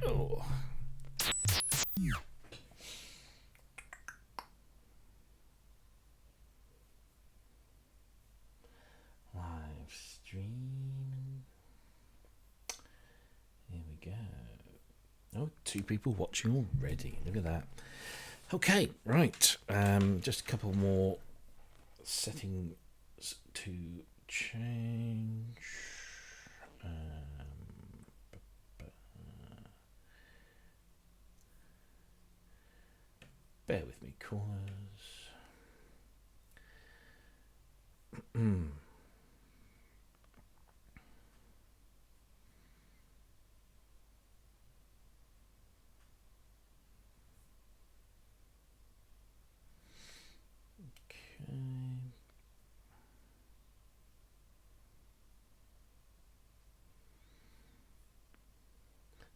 Oh. Live stream. Here we go. Oh, 2 people watching already. Look at that. Okay, right. Just a couple more settings to change. Bear with me, callers.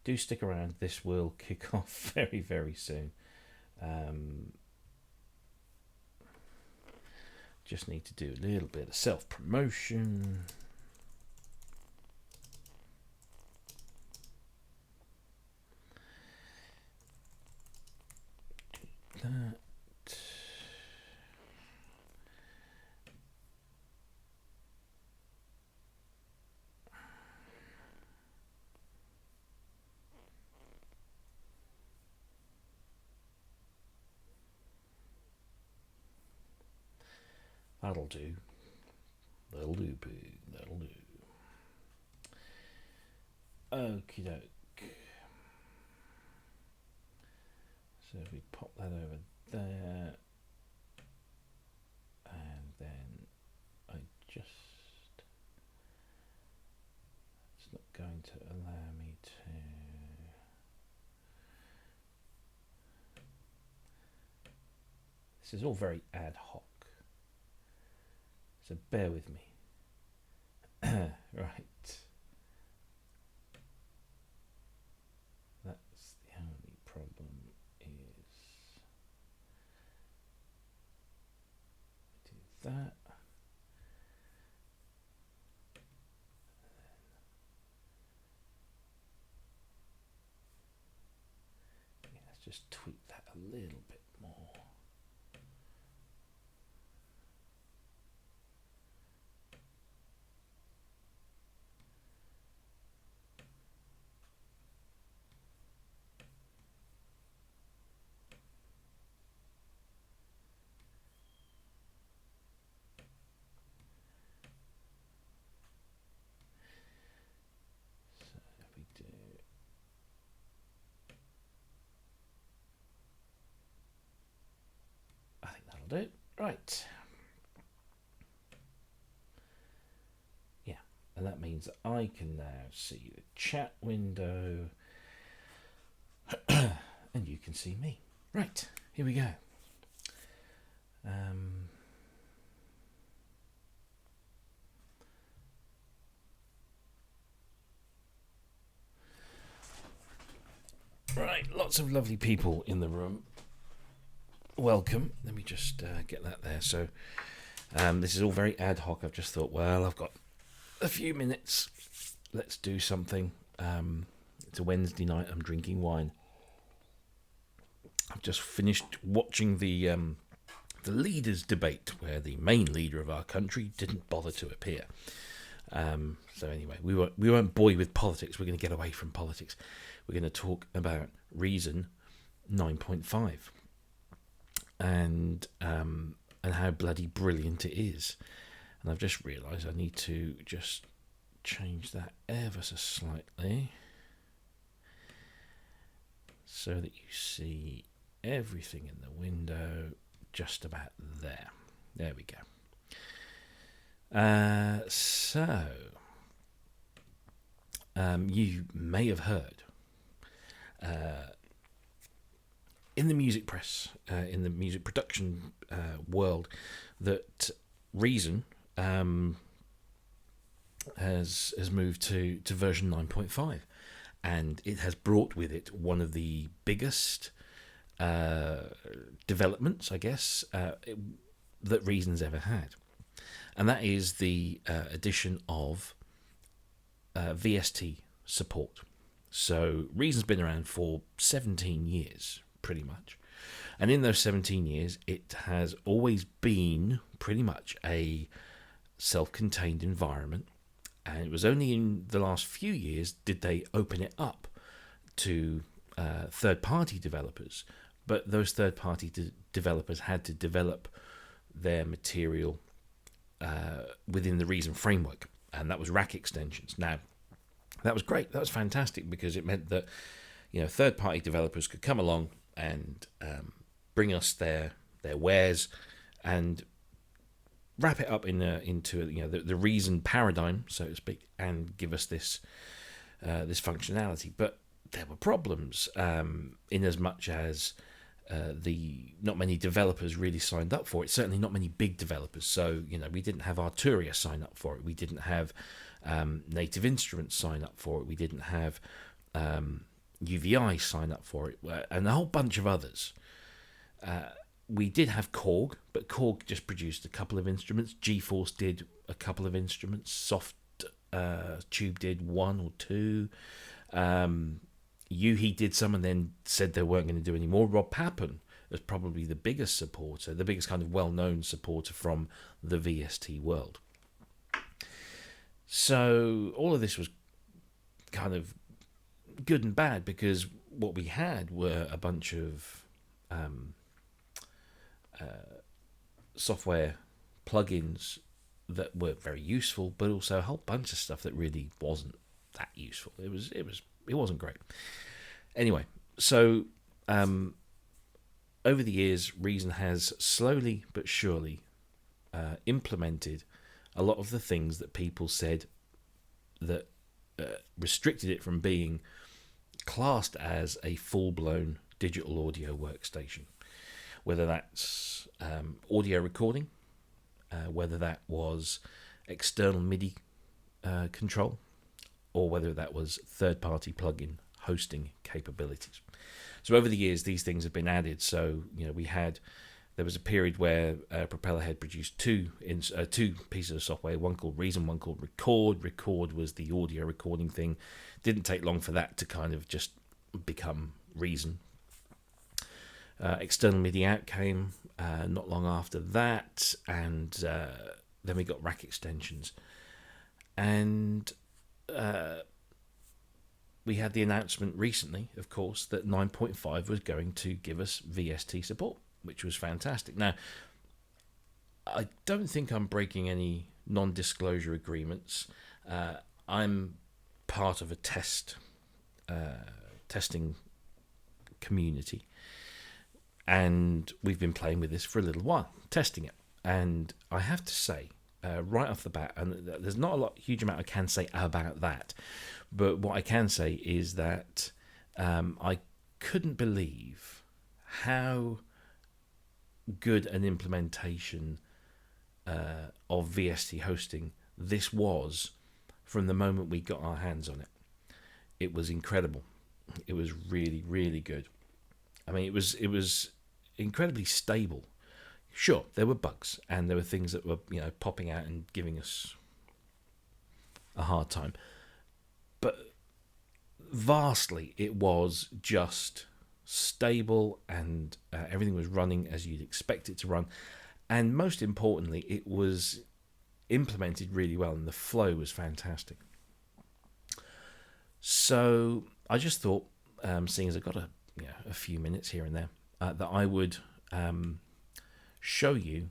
Do stick around. This will kick off very, very soon. Just need to do a little bit of self-promotion. Do that. That'll do. That'll do, poo. That'll do. Okie doke. So if we pop that over there, and then I just, it's not going to allow me to. This is all very ad hoc. So bear with me. Right. That's the only problem is do that. Yeah, let's just tweak that a little bit more. Do right. Yeah, and that means that I can now see the chat window and you can see me. Right, here we go. Right, lots of lovely people in the room. Welcome. Let me just get that there. So this is all very ad hoc. I've just thought, well, I've got a few minutes. Let's do something. It's a Wednesday night. I'm drinking wine. I've just finished watching the leaders' debate, where the main leader of our country didn't bother to appear. So anyway, we won't bore you with politics. We're going to get away from politics. We're going to talk about Reason 9.5. And how bloody brilliant it is. And I've just realised I need to just change that ever so slightly so that you see everything in the window just about there. There we go. You may have heard in the music press, in the music production world, that Reason has moved to version 9.5, and it has brought with it one of the biggest developments, I guess, that Reason's ever had, and that is the addition of VST support. So Reason's been around for 17 years, pretty much. And in those 17 years, it has always been pretty much a self-contained environment. And it was only in the last few years did they open it up to third-party developers. But those third-party developers had to develop their material within the Reason framework, and that was rack extensions. Now, that was great. That was fantastic because it meant that third-party developers could come along and bring us their wares and wrap it up into the Reason paradigm, so to speak, and give us this functionality. But there were problems in as much as not many developers really signed up for it. Certainly not many big developers. So we didn't have Arturia sign up for it. We didn't have Native Instruments sign up for it. We didn't have UVI sign up for it, and a whole bunch of others. We did have Korg, but Korg just produced a couple of instruments. GeForce did a couple of instruments. Soft Tube did one or two. Yuhi did some and then said they weren't going to do any more. Rob Pappen was probably the biggest supporter, the biggest kind of well-known supporter from the VST world. So all of this was kind of good and bad, because what we had were a bunch of software plugins that were very useful, but also a whole bunch of stuff that really wasn't that useful. It wasn't great. Anyway, so over the years, Reason has slowly but surely implemented a lot of the things that people said that restricted it from being classed as a full-blown digital audio workstation. Whether that's audio recording, whether that was external MIDI control, or whether that was third-party plugin hosting capabilities. So over the years, these things have been added. So there was a period where Propellerhead produced two pieces of software, one called Reason, one called Record. Record was the audio recording thing. Didn't take long for that to kind of just become Reason. External MIDI out came not long after that, and then we got rack extensions. And we had the announcement recently, of course, that 9.5 was going to give us VST support, which was fantastic. Now, I don't think I'm breaking any non-disclosure agreements. I'm part of a testing community, and we've been playing with this for a little while, testing it. And I have to say, right off the bat, and there's not a huge amount I can say about that, but what I can say is that I couldn't believe how good an implementation of VST hosting this was from the moment we got our hands on it. It was incredible. It was really, really good. I mean, it was incredibly stable. Sure, there were bugs and there were things that were popping out and giving us a hard time, but vastly it was just stable, and everything was running as you'd expect it to run, and most importantly, it was implemented really well, and the flow was fantastic. So I just thought, seeing as I've got a few minutes here and there, that I would show you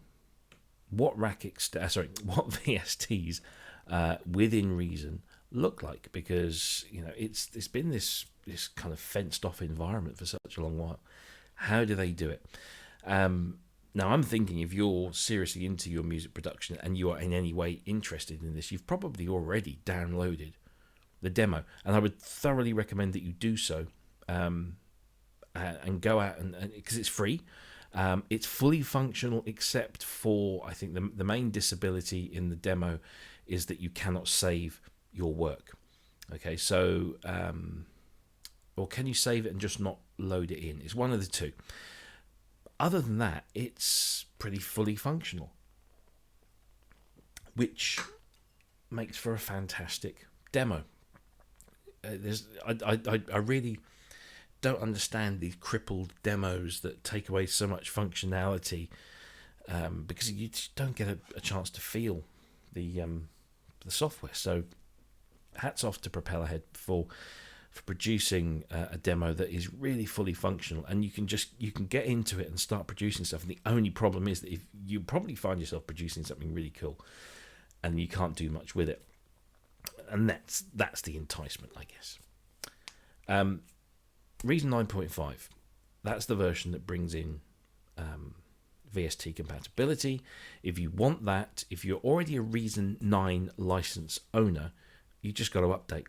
what what VSTs within Reason look like, because it's been this kind of fenced off environment for such a long while. How do they do it? Now I'm thinking, if you're seriously into your music production and you are in any way interested in this, you've probably already downloaded the demo, and I would thoroughly recommend that you do so, and go out and because it's free. It's fully functional, except for, I think, the main disability in the demo is that you cannot save your work. Okay, so or can you save it and just not load it in? It's one of the two. Other than that, it's pretty fully functional, which makes for a fantastic demo. I really don't understand these crippled demos that take away so much functionality, because you just don't get a chance to feel the software. So hats off to Propellerhead for producing a demo that is really fully functional, and you can get into it and start producing stuff. And the only problem is that if you probably find yourself producing something really cool and you can't do much with it, and that's the enticement, I guess. Reason 9.5, that's the version that brings in VST compatibility. If you want that, if you're already a Reason 9 license owner, you just got to update.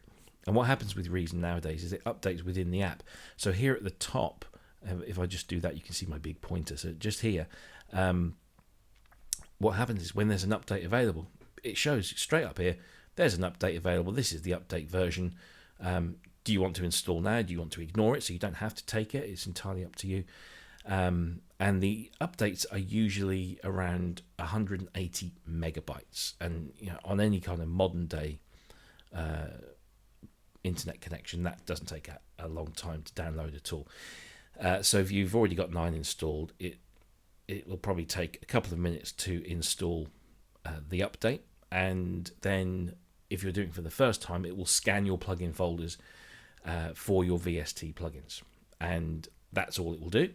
And what happens with Reason nowadays is it updates within the app. So here at the top, if I just do that, you can see my big pointer. So just here, what happens is when there's an update available, it shows straight up here, there's an update available. This is the update version. Do you want to install now? Do you want to ignore it? So you don't have to take it. It's entirely up to you. And the updates are usually around 180 megabytes. And on any kind of modern day internet connection, that doesn't take a long time to download at all. So if you've already got 9 installed, it will probably take a couple of minutes to install the update, and then if you're doing it for the first time, it will scan your plugin folders for your VST plugins, and that's all it will do.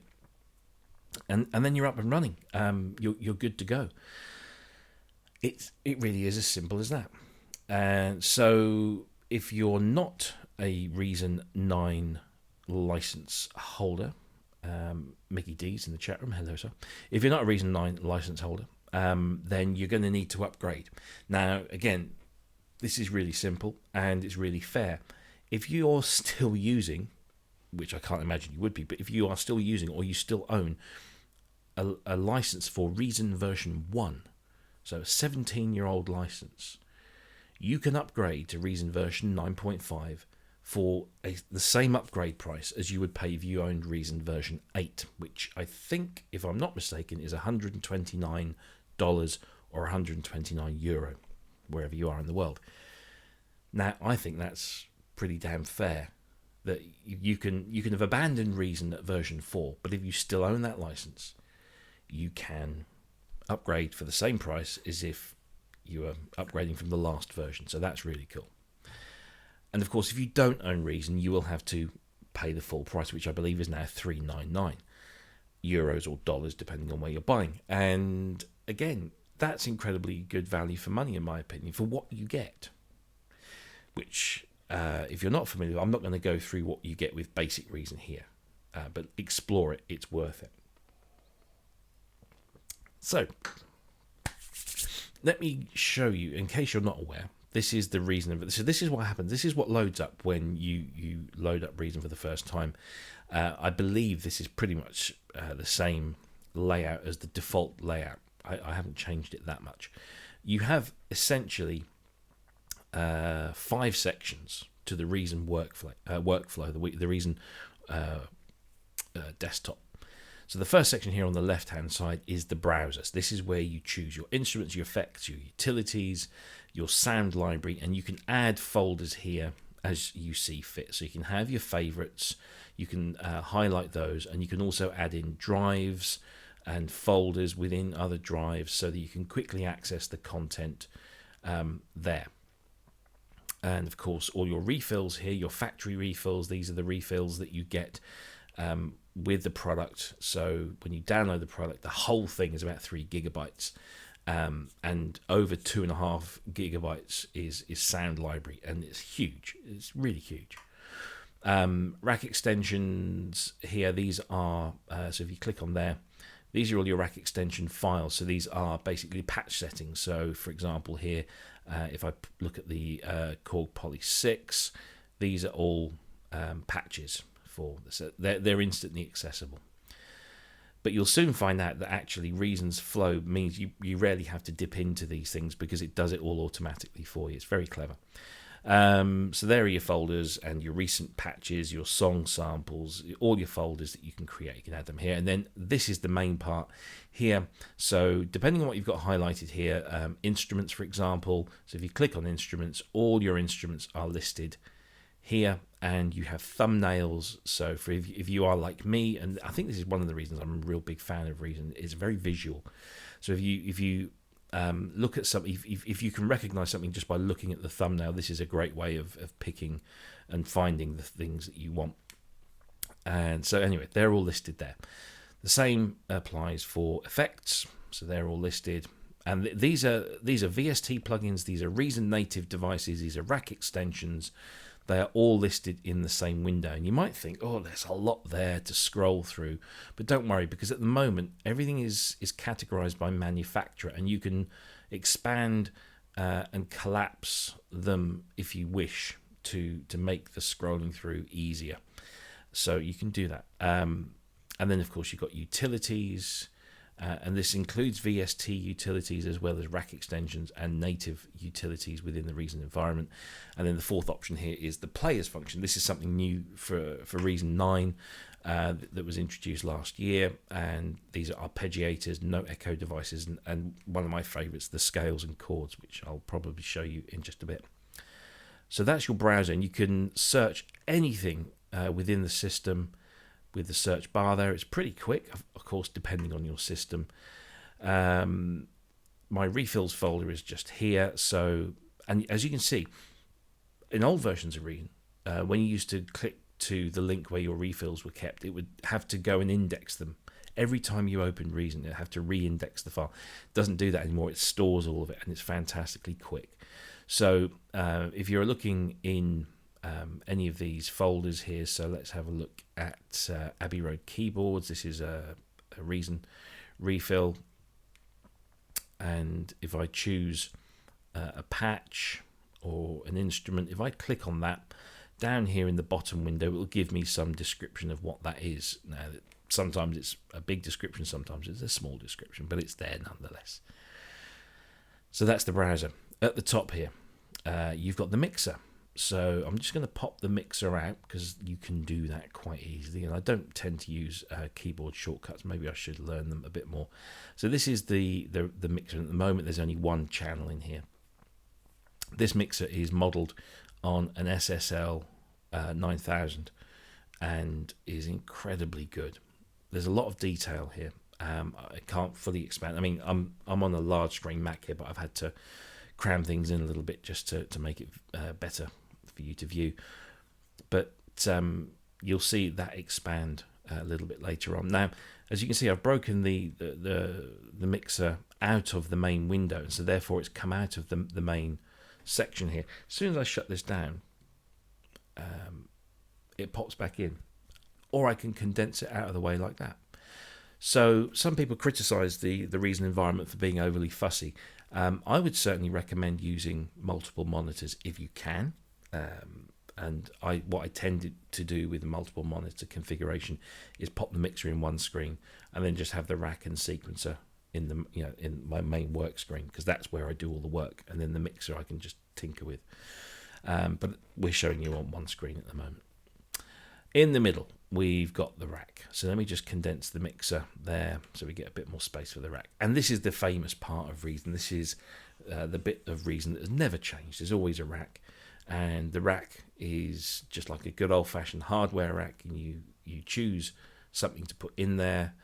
And then you're up and running. You're good to go. It really is as simple as that. And so if you're not a Reason 9 license holder, Mickey D's in the chat room, hello sir. If you're not a Reason 9 license holder, then you're going to need to upgrade. Now, again, this is really simple and it's really fair. If you're still using, which I can't imagine you would be, but if you are still using or you still own a license for Reason version 1, so a 17-year-old license, you can upgrade to Reason version 9.5 for the same upgrade price as you would pay if you owned Reason version 8, which I think, if I'm not mistaken, is $129 or 129 euro, wherever you are in the world. Now, I think that's pretty damn fair, that you can have abandoned Reason at version 4, but if you still own that license, you can upgrade for the same price as if you were upgrading from the last version. So that's really cool. And of course, if you don't own Reason, you will have to pay the full price, which I believe is now €399 or dollars, depending on where you're buying. And again, that's incredibly good value for money, in my opinion, for what you get. Which, if you're not familiar, I'm not going to go through what you get with basic Reason here, but explore it. It's worth it. So, let me show you, in case you're not aware, this is the Reason of it. So this is what happens. This is what loads up when you load up Reason for the first time. I believe this is pretty much the same layout as the default layout. I haven't changed it that much. You have essentially 5 sections to the Reason workflow, the Reason desktop. So the first section here on the left-hand side is the browser. So this is where you choose your instruments, your effects, your utilities, your sound library, and you can add folders here as you see fit. So you can have your favorites, you can highlight those, and you can also add in drives and folders within other drives so that you can quickly access the content there. And of course, all your refills here, your factory refills, these are the refills that you get with the product. So when you download the product, the whole thing is about 3 gigabytes, and over 2.5 gigabytes is sound library, and it's huge. It's really huge. Rack extensions here, these are so if you click on there, these are all your rack extension files. So these are basically patch settings. So for example here, if I look at the Korg Poly 6, these are all patches for this. They're instantly accessible. But you'll soon find out that actually Reason's flow means you rarely have to dip into these things because it does it all automatically for you. It's very clever. So there are your folders and your recent patches, your song samples, all your folders that you can create. You can add them here. And then this is the main part here. So depending on what you've got highlighted here, instruments, for example. So if you click on instruments, all your instruments are listed here, and you have thumbnails. So for if you are like me, and I think this is one of the reasons I'm a real big fan of Reason, it's very visual. So if you look at something, if you can recognize something just by looking at the thumbnail, this is a great way of picking and finding the things that you want. And so anyway, they're all listed there. The same applies for effects, so they're all listed. And these are VST plugins, these are Reason native devices, these are rack extensions. They are all listed in the same window. And you might think, oh, there's a lot there to scroll through. But don't worry, because at the moment, everything is categorized by manufacturer, and you can expand and collapse them if you wish to make the scrolling through easier. So you can do that. And then, of course, you've got utilities. And this includes VST utilities as well as rack extensions and native utilities within the Reason environment. And then the fourth option here is the players function. This is something new for Reason 9 that was introduced last year. And these are arpeggiators, no echo devices, and one of my favorites, the scales and chords, which I'll probably show you in just a bit. So that's your browser, and you can search anything within the system with the search bar there. It's pretty quick, of course, depending on your system. My refills folder is just here. So, and as you can see, in old versions of Reason, when you used to click to the link where your refills were kept, it would have to go and index them. Every time you opened Reason, it'd have to re-index the file. It doesn't do that anymore. It stores all of it, and it's fantastically quick. So if you're looking in any of these folders here, so let's have a look at Abbey Road keyboards. This is a Reason refill, and if I choose a patch or an instrument, if I click on that, down here in the bottom window, it will give me some description of what that is. Now, sometimes it's a big description, sometimes it's a small description, but it's there nonetheless. So that's the browser. At the top here, you've got the mixer. So I'm just going to pop the mixer out because you can do that quite easily. And I don't tend to use keyboard shortcuts. Maybe I should learn them a bit more. So this is the mixer. At the moment, there's only one channel in here. This mixer is modeled on an SSL 9000 and is incredibly good. There's a lot of detail here. I can't fully expand. I mean, I'm on a large screen Mac here, but I've had to cram things in a little bit just to make it better for you to view. But you'll see that expand a little bit later on. Now, as you can see, I've broken the mixer out of the main window, and so therefore it's come out of the main section here. As soon as I shut this down, it pops back in, or I can condense it out of the way like that. So some people criticize the Reason environment for being overly fussy. I would certainly recommend using multiple monitors if you can. And what I tend to do with the multiple monitor configuration is pop the mixer in one screen and then just have the rack and sequencer in my main work screen, because that's where I do all the work, and then the mixer I can just tinker with. But we're showing you on one screen at the moment. In the middle, we've got the rack. So let me just condense the mixer there so we get a bit more space for the rack. And this is the famous part of Reason. This is the bit of Reason that has never changed. There's always a rack. And the rack is just like a good old-fashioned hardware rack. And you choose something to put in there.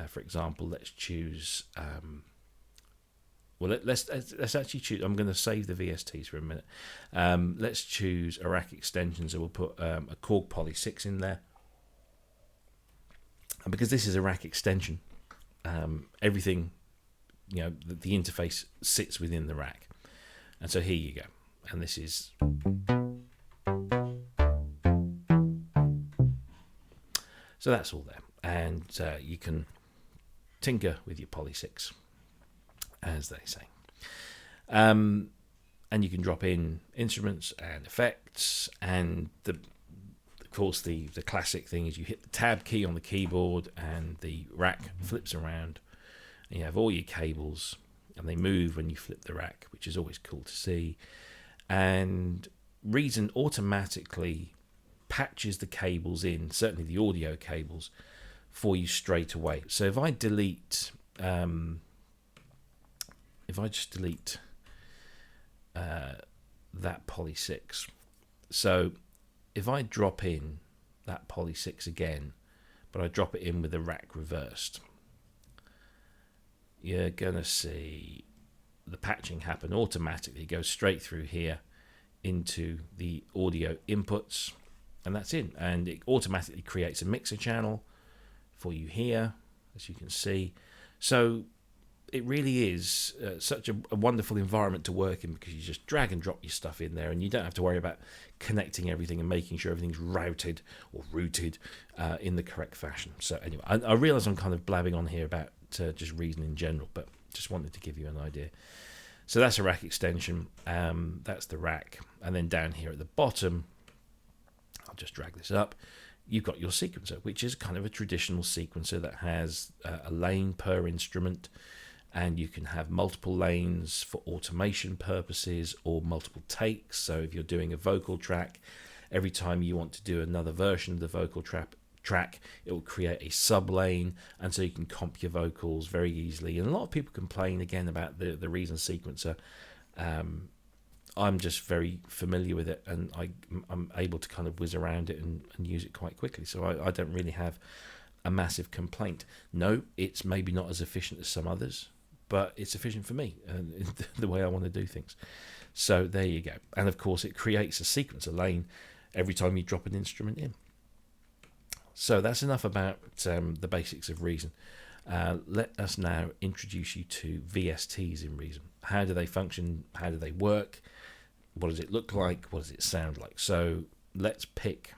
For example, let's choose... let's actually choose... I'm going to save the VSTs for a minute. Let's choose a rack extension. So we'll put a Korg Poly 6 in there. And because this is a rack extension, everything, the interface sits within the rack. And so here you go. And this is... So that's all there. And you can tinker with your Poly 6, as they say. And you can drop in instruments and effects, and of course, the classic thing is you hit the tab key on the keyboard and the rack flips around. And you have all your cables, and they move when you flip the rack, which is always cool to see. And Reason automatically patches the cables in, certainly the audio cables, for you straight away. So if I delete, that Poly 6, so if I drop in that Poly 6 again, but I drop it in with the rack reversed, you're going to see the patching happen automatically. It goes straight through here into the audio inputs, and that's it. And it automatically creates a mixer channel for you here, as you can see. So it really is such a wonderful environment to work in, because you just drag and drop your stuff in there, and you don't have to worry about connecting everything and making sure everything's routed or routed in the correct fashion. So anyway, I realise I'm kind of blabbing on here about just Reason in general, but just wanted to give you an idea. So that's a rack extension. That's the rack. And then down here at the bottom, I'll just drag this up. You've got your sequencer, which is kind of a traditional sequencer that has a lane per instrument, and you can have multiple lanes for automation purposes or multiple takes. So if you're doing a vocal track, every time you want to do another version of the vocal track, it will create a sub lane, and so you can comp your vocals very easily. And a lot of people complain again about the Reason sequencer. I'm just very familiar with it, and I'm able to kind of whiz around it and use it quite quickly, so I don't really have a massive complaint. No, it's maybe not as efficient as some others, but it's efficient for me and the way I want to do things. So there you go. And of course it creates a sequencer lane every time you drop an instrument in. So that's enough about the basics of Reason. Let us now introduce you to VSTs in Reason. How do they function? How do they work? What does it look like? What does it sound like? So let's pick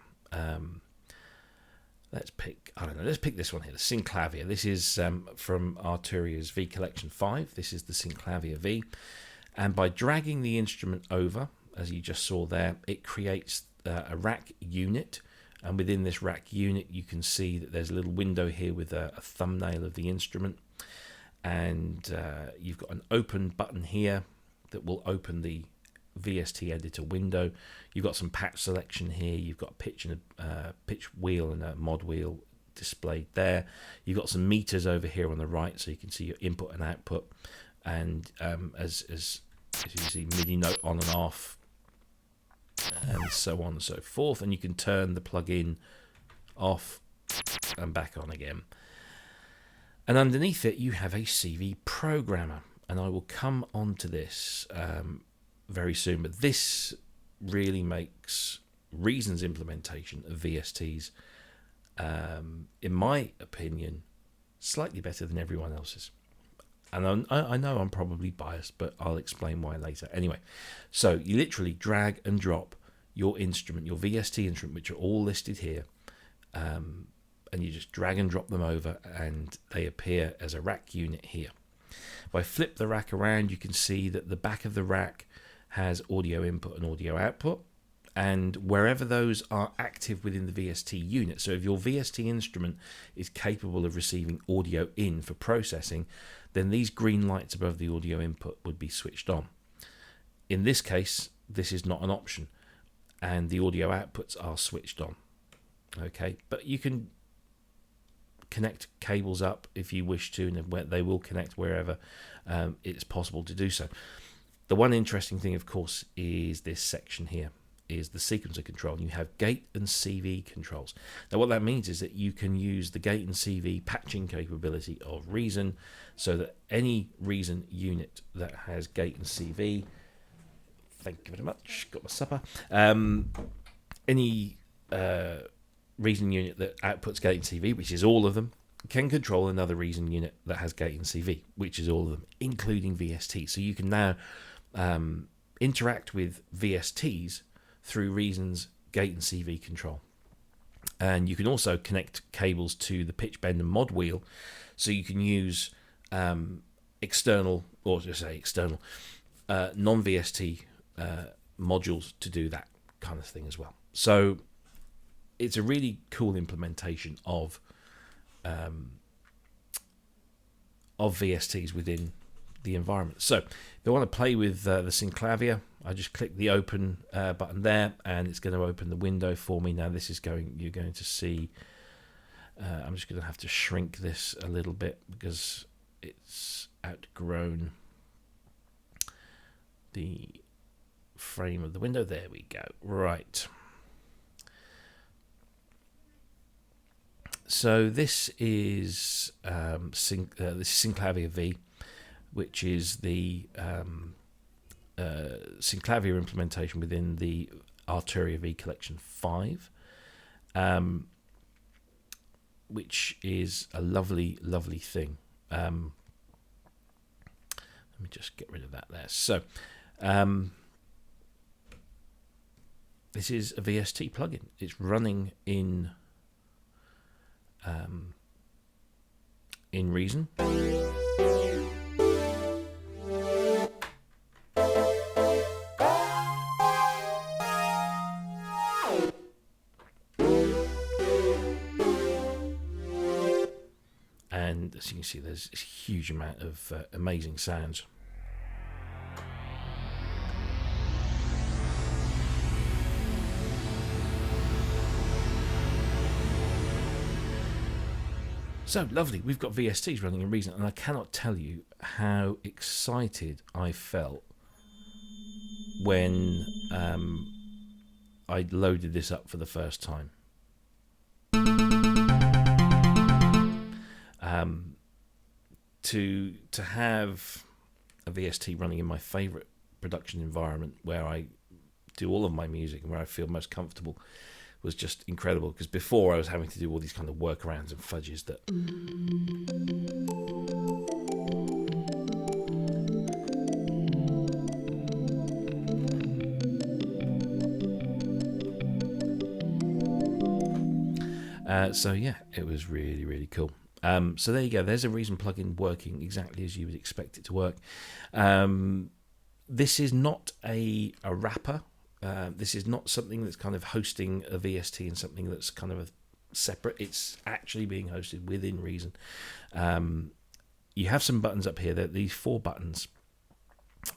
I don't know, let's pick this one here, the Synclavier. This is from Arturia's V Collection 5. This is the Synclavier V. And by dragging the instrument over, as you just saw there, it creates a rack unit. And within this rack unit, you can see that there's a little window here with a thumbnail of the instrument. And you've got an open button here that will open the VST editor window. You've got some patch selection here. You've got pitch and a pitch wheel and a mod wheel displayed there. You've got some meters over here on the right, so you can see your input and output. And as you see, MIDI note on and off, and so on and so forth. And you can turn the plug-in off and back on again. And underneath it, you have a CV programmer, and I will come on to this very soon. But this really makes Reason's implementation of VSTs, in my opinion, slightly better than everyone else's. And I know I'm probably biased, but I'll explain why later. Anyway, so you literally drag and drop your instrument, your VST instrument, which are all listed here, and you just drag and drop them over, and they appear as a rack unit here. If I flip the rack around, you can see that the back of the rack has audio input and audio output, and wherever those are active within the VST unit. So if your VST instrument is capable of receiving audio in for processing, then these green lights above the audio input would be switched on. In this case, this is not an option, and the audio outputs are switched on. Okay, but you can connect cables up if you wish to, and they will connect wherever it's possible to do so. The one interesting thing, of course, is this section here, is the sequencer control. You have gate and CV controls. Now what that means is that you can use the gate and CV patching capability of Reason, so that any Reason unit that has gate and CV, thank you very much, got my supper, any Reason unit that outputs gate and CV, which is all of them, can control another Reason unit that has gate and CV, which is all of them, including VST. So you can now interact with VSTs through Reason's gate and CV control. And you can also connect cables to the pitch bend and mod wheel, so you can use external, or just say external, non-VST modules to do that kind of thing as well. So it's a really cool implementation of VSTs within the environment. So if I want to play with the Synclavier, I just click the open button there, and it's going to open the window for me. Now this is you're going to see, I'm just going to have to shrink this a little bit because it's outgrown the frame of the window. There we go. Right. So this is Synclavier V, which is the Synclavier implementation within the Arturia V Collection 5, which is a lovely, lovely thing. Let me just get rid of that there. So this is a VST plugin. It's running in Reason. And as you can see, there's a huge amount of amazing sounds. So lovely, we've got VSTs running in Reason, and I cannot tell you how excited I felt when I loaded this up for the first time. To have a VST running in my favourite production environment where I do all of my music and where I feel most comfortable was just incredible, because before I was having to do all these kind of workarounds and fudges that so yeah, it was really, really cool. So there you go, there's a Reason plugin working exactly as you would expect it to work. This is not a wrapper. This is not something that's kind of hosting a VST and something that's kind of a separate. It's actually being hosted within Reason. You have some buttons up here. These 4 buttons.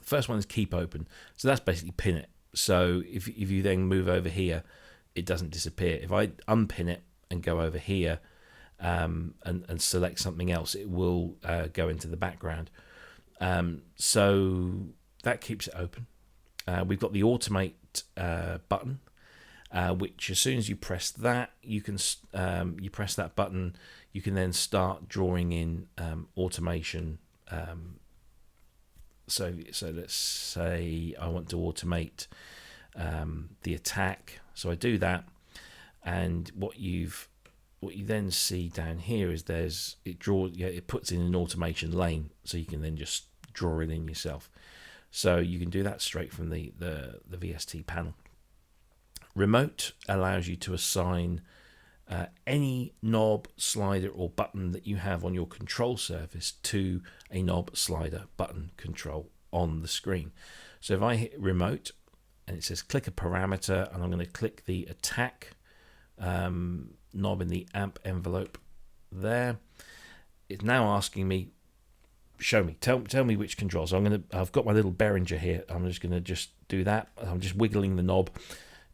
First one is keep open. So that's basically pin it. So if you then move over here, it doesn't disappear. If I unpin it and go over here and select something else, it will go into the background. So that keeps it open. We've got the automate button, which as soon as you press that, you can you press that button, you can then start drawing in automation. So let's say I want to automate the attack. So I do that, and what you then see down here is it puts in an automation lane, so you can then just draw it in yourself. So you can do that straight from the VST panel. Remote allows you to assign any knob, slider or button that you have on your control surface to a knob, slider, button control on the screen. So if I hit remote and it says click a parameter, and I'm going to click the attack knob in the amp envelope there, it's now asking me, show me, tell me which control. So I've got my little Behringer here. I'm just gonna do that. I'm just wiggling the knob.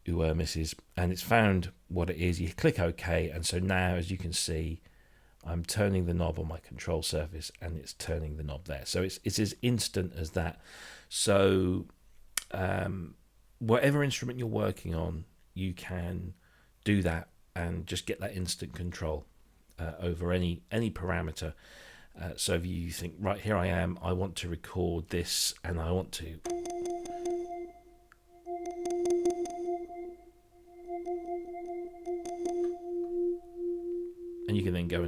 Ooh, misses, and it's found what it is. You click OK, and so now, as you can see, I'm turning the knob on my control surface, and it's turning the knob there. So it's as instant as that. So whatever instrument you're working on, you can do that and just get that instant control over any parameter. So if you think, right, here I am, I want to record this, and I want to and you can then go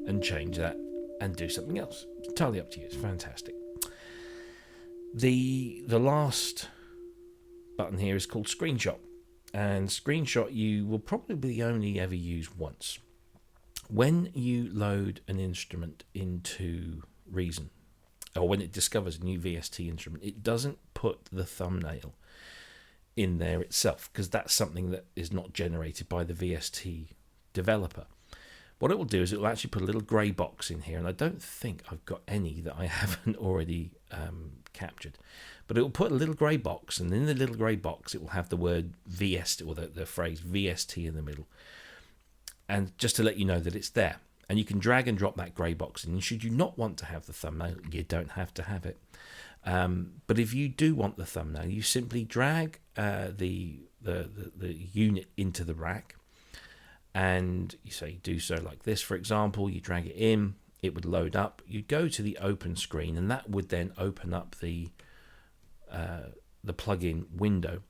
and change that and do something else. It's entirely up to you. It's fantastic. The last button here is called screenshot, and screenshot you will probably only ever use once. When you load an instrument into Reason, or when it discovers a new VST instrument, it doesn't put the thumbnail in there itself, because that's something that is not generated by the VST developer. What it will do is it will actually put a little grey box in here, and I don't think I've got any that I haven't already captured, but it will put a little grey box, and in the little grey box it will have the word VST, or the phrase VST in the middle. And just to let you know that it's there, and you can drag and drop that grey box in. And should you not want to have the thumbnail, you don't have to have it. But if you do want the thumbnail, you simply drag the unit into the rack, and you say do so like this, for example. You drag it in, it would load up. You go to the open screen, and that would then open up the plugin window.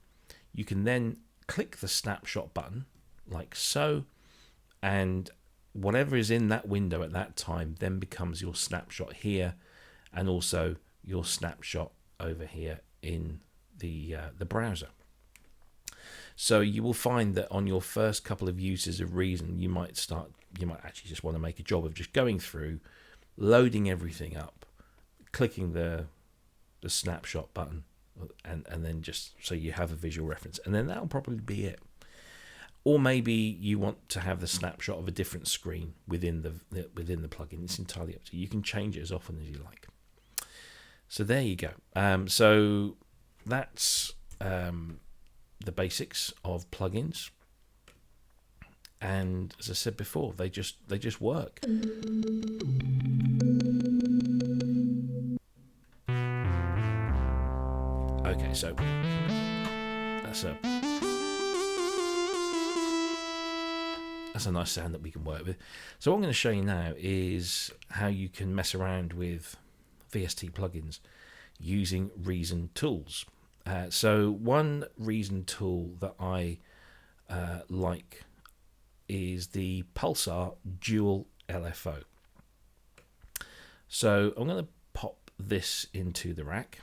You can then click the snapshot button like so, and whatever is in that window at that time then becomes your snapshot here, and also your snapshot over here in the browser. So you will find that on your first couple of uses of Reason, you might actually just want to make a job of just going through, loading everything up, clicking the snapshot button, and then just so you have a visual reference, and then that'll probably be it. Or maybe you want to have the snapshot of a different screen within the plugin. It's entirely up to you. You can change it as often as you like. So there you go. So that's the basics of plugins, and as I said before, they just work. Okay, so that's a nice sound that we can work with. So what I'm going to show you now is how you can mess around with VST plugins using Reason tools. So one Reason tool that I like is the Pulsar Dual LFO. So I'm going to pop this into the rack.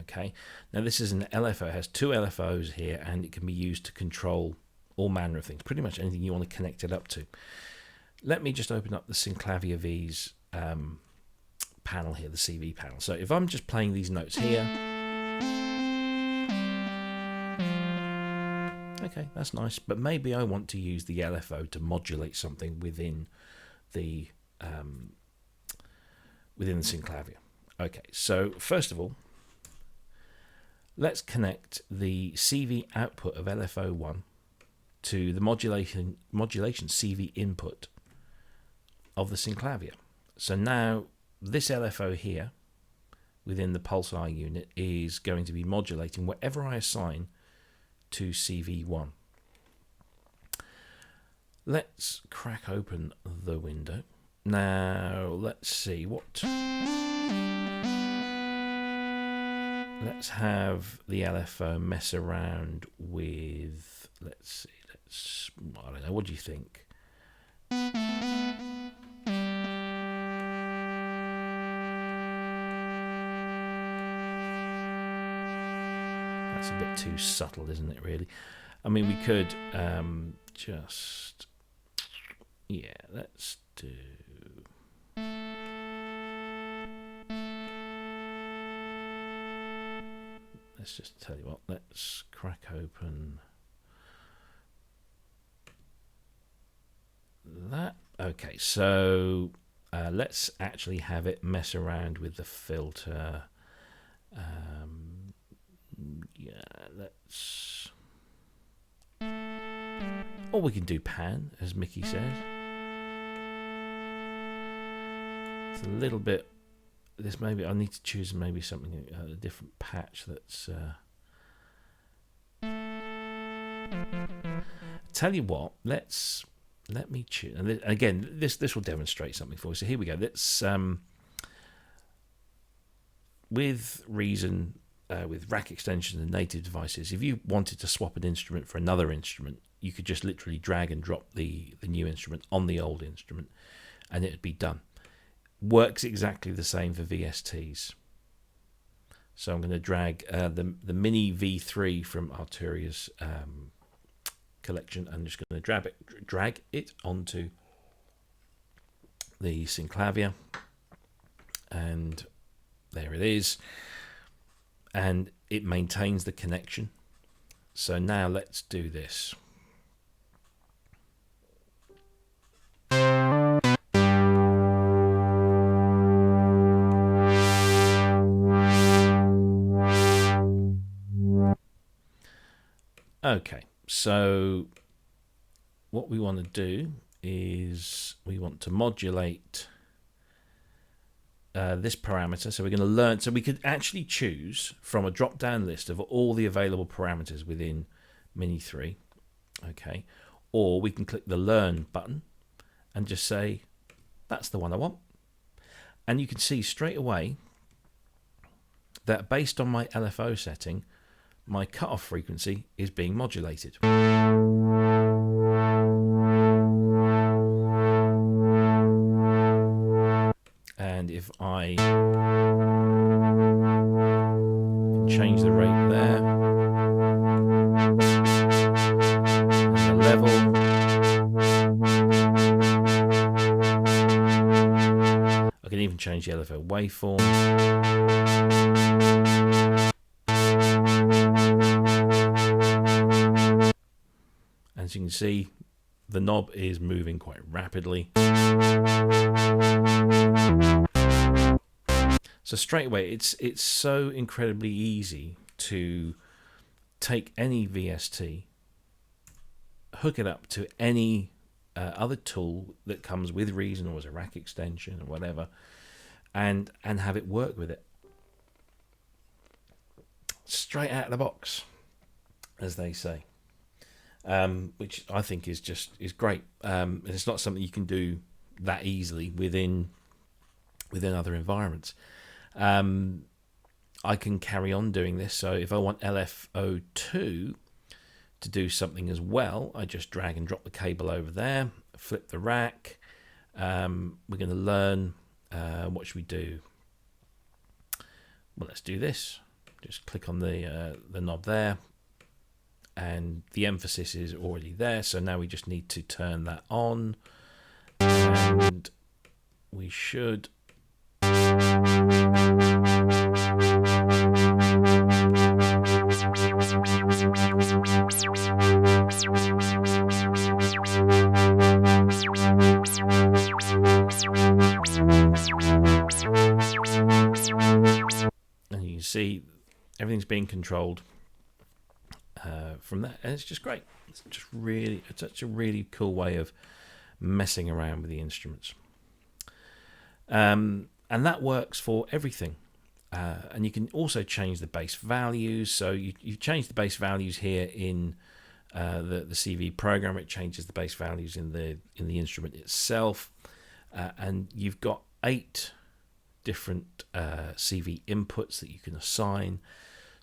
Okay, now this is an LFO. It has two LFOs here, and it can be used to control all manner of things, pretty much anything you want to connect it up to. Let me just open up the Synclavier V's panel here, the CV panel. So if I'm just playing these notes here, okay, that's nice, but maybe I want to use the LFO to modulate something within the Synclavier. Okay, so first of all, let's connect the CV output of LFO1 to the modulation CV input of the Synclavier. So now this LFO here within the Pulsar unit is going to be modulating whatever I assign to CV1. Let's crack open the window. Now let's see what. Let's have the LFO mess around with, let's see, I don't know, what do you think? That's a bit too subtle, isn't it, really? I mean, we could just, yeah, let's do... Let's just tell you what, let's crack open that. Okay, so let's actually have it mess around with the filter. Yeah, let's... Or we can do pan, as Mickey says. It's a little bit... This maybe I need to choose maybe something a different patch that's tell you what, let me choose, and again this will demonstrate something for you. So here we go. Let's with Reason, with rack extensions and native devices, if you wanted to swap an instrument for another instrument, you could just literally drag and drop the new instrument on the old instrument and it would be done. Works exactly the same for VSTs. So I'm going to drag the Mini V3 from Arturia's collection. I'm just going to drag it onto the Synclavier, and there it is, and it maintains the connection. So now let's do this. Okay, so what we want to do is we want to modulate this parameter. So we're going to learn, so we could actually choose from a drop down list of all the available parameters within Mini 3, okay, or we can click the Learn button and just say, that's the one I want. And you can see straight away that based on my LFO setting, my cutoff frequency is being modulated. And if I change the rate there, and the level, I can even change the LFO waveform. As you can see, the knob is moving quite rapidly. So straight away, it's so incredibly easy to take any VST, hook it up to any other tool that comes with Reason or as a rack extension or whatever, and have it work with it straight out of the box, as they say, which I think is great. It's not something you can do that easily within other environments. I can carry on doing this. So if I want LFO2 to do something as well, I just drag and drop the cable over there, flip the rack. We're going to learn, what should we do? Well, let's do this. Just click on the knob there, and the emphasis is already there. So now we just need to turn that on, and we should and you can see everything's being controlled from that, and it's just great. It's such a really cool way of messing around with the instruments. And that works for everything. And you can also change the bass values. So you change the bass values here in the CV program. It changes the bass values in the instrument itself. And you've got 8 different CV inputs that you can assign.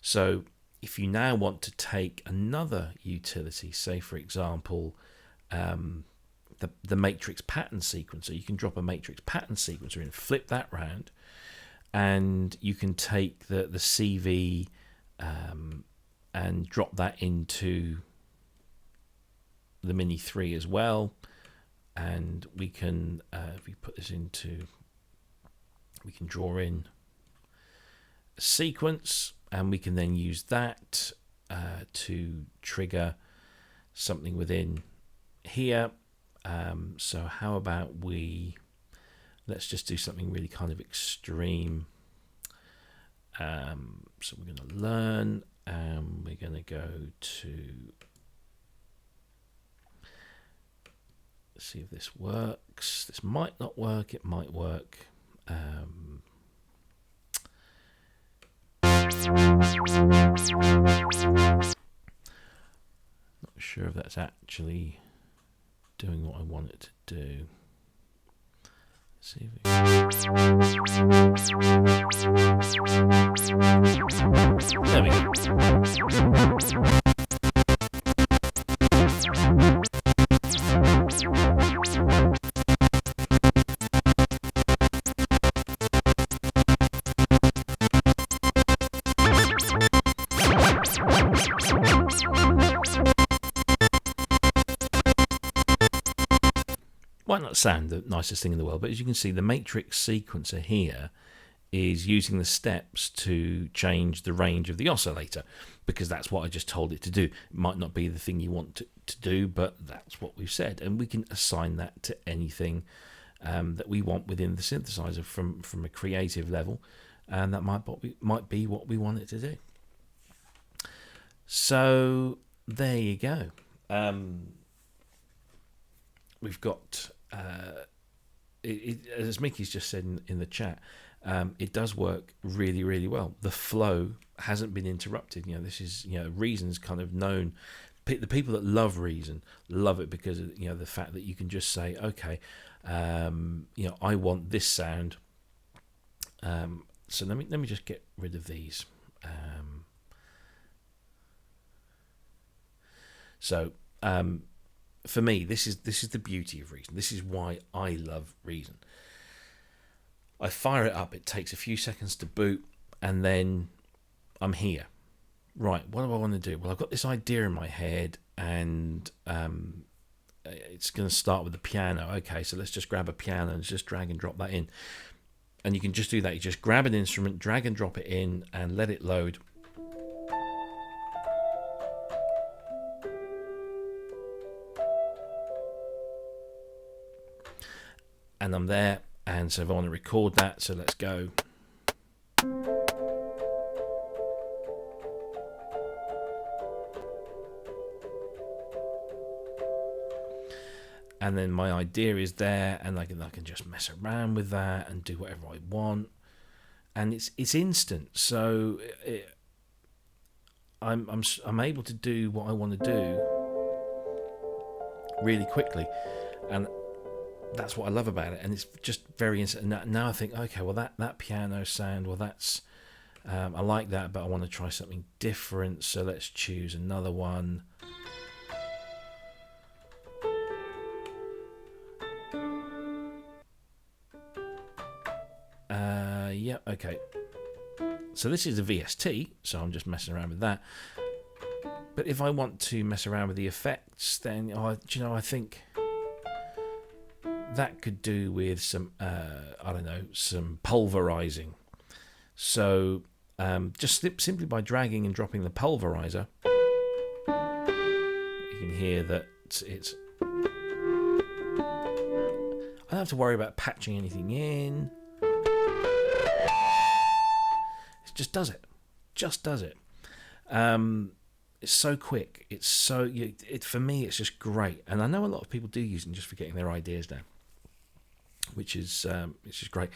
So if you now want to take another utility, say for example, the matrix pattern sequencer, you can drop a matrix pattern sequencer in, flip that round, and you can take the CV and drop that into the Mini 3 as well. And we can, if we put this into, we can draw in a sequence, and we can then use that to trigger something within here. So how about let's just do something really kind of extreme. So we're going to learn, and we're going to go to, see if this works. This might not work, it might work. Not sure if that's actually doing what I want it to do. Let's see if there we go. Might not sound the nicest thing in the world, but as you can see, the matrix sequencer here is using the steps to change the range of the oscillator, because that's what I just told it to do. It might not be the thing you want to do, but that's what we've said, and we can assign that to anything that we want within the synthesizer from a creative level, and that might be what we want it to do. So there you go. We've got, as Mickey's just said in the chat, it does work really, really well. The flow hasn't been interrupted. This is, Reason's kind of known the people that love Reason love it because of, the fact that you can just say, okay, I want this sound. So let me just get rid of these. For me, this is the beauty of Reason. This is why I love Reason. I fire it up. It takes a few seconds to boot, and then I'm here. Right, what do I want to do? Well, I've got this idea in my head, and it's going to start with the piano. Okay, so let's just grab a piano and just drag and drop that in. And you can just do that. You just grab an instrument, drag and drop it in, and let it load. And I'm there. And so if I want to record that, so let's go. And then my idea is there, and I can just mess around with that and do whatever I want, and it's instant. So I'm able to do what I want to do really quickly, and that's what I love about it. And it's just very instant. And now I think, okay, well that piano sound, well that's I like that, but I want to try something different. So let's choose another one. Yeah, okay. So this is a VST, so I'm just messing around with that. But if I want to mess around with the effects, then I think that could do with some some pulverizing. So just simply by dragging and dropping the pulverizer, you can hear that it's. I don't have to worry about patching anything in. Just does it. It's so quick. It's so for me it's just great. And I know a lot of people do use it just for getting their ideas down, which is it's just great.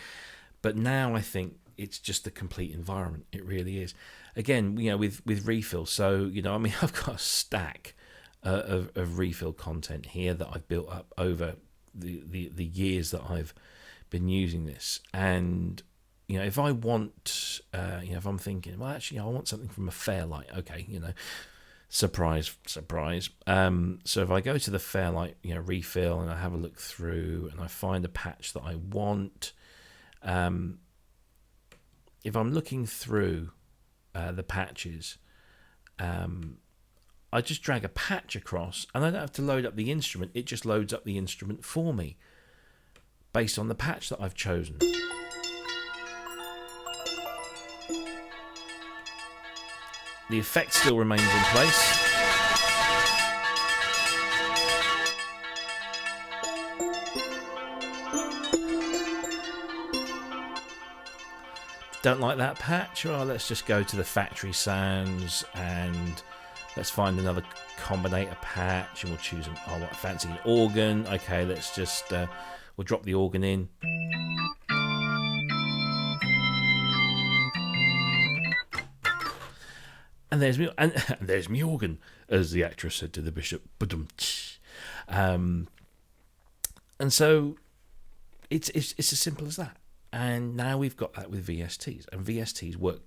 But now I think it's just the complete environment. It really is. Again, with refill. So I've got a stack of refill content here that I've built up over the years that I've been using this. And if I want, if I'm thinking, well, actually, I want something from a Fairlight. Okay, surprise. So if I go to the Fairlight, refill, and I have a look through, and I find a patch that I want. If I'm looking through the patches, I just drag a patch across, and I don't have to load up the instrument. It just loads up the instrument for me, based on the patch that I've chosen. The effect still remains in place. Don't like that patch? Well, let's just go to the factory sounds and let's find another combinator patch, and we'll choose I fancy an organ. Okay, let's just we'll drop the organ in. And there's me organ, as the actress said to the bishop. And so it's as simple as that. And now we've got that with VSTs, and VSTs work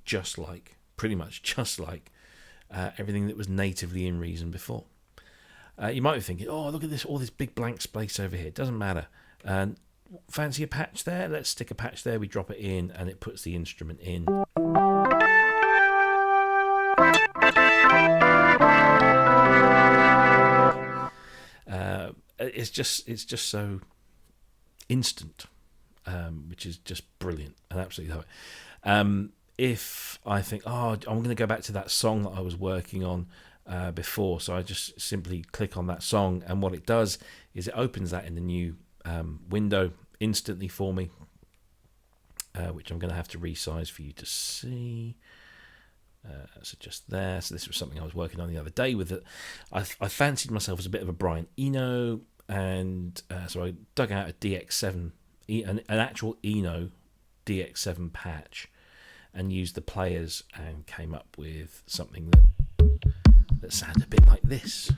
pretty much just like everything that was natively in Reason before. You might be thinking, oh, look at this, all this big blank space over here. It doesn't matter. Fancy a patch there? Let's stick a patch there. We drop it in, and it puts the instrument in. It's just so instant, which is just brilliant and absolutely love it. If I think, I'm going to go back to that song that I was working on before, so I just simply click on that song, and what it does is it opens that in the new window instantly for me, which I'm going to have to resize for you to see. So just there. So this was something I was working on the other day with it. I fancied myself as a bit of a Brian Eno, and so I dug out a DX7, an actual Eno DX7 patch, and used the players and came up with something that that sound a bit like this.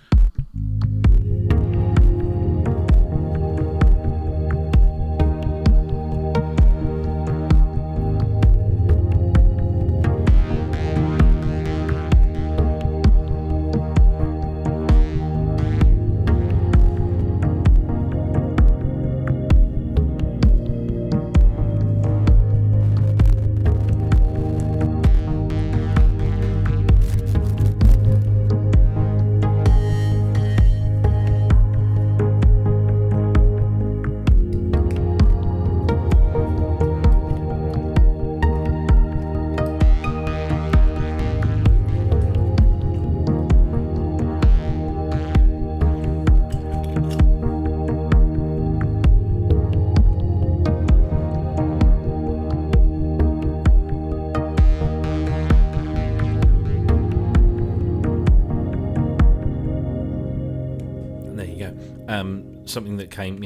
Something that came,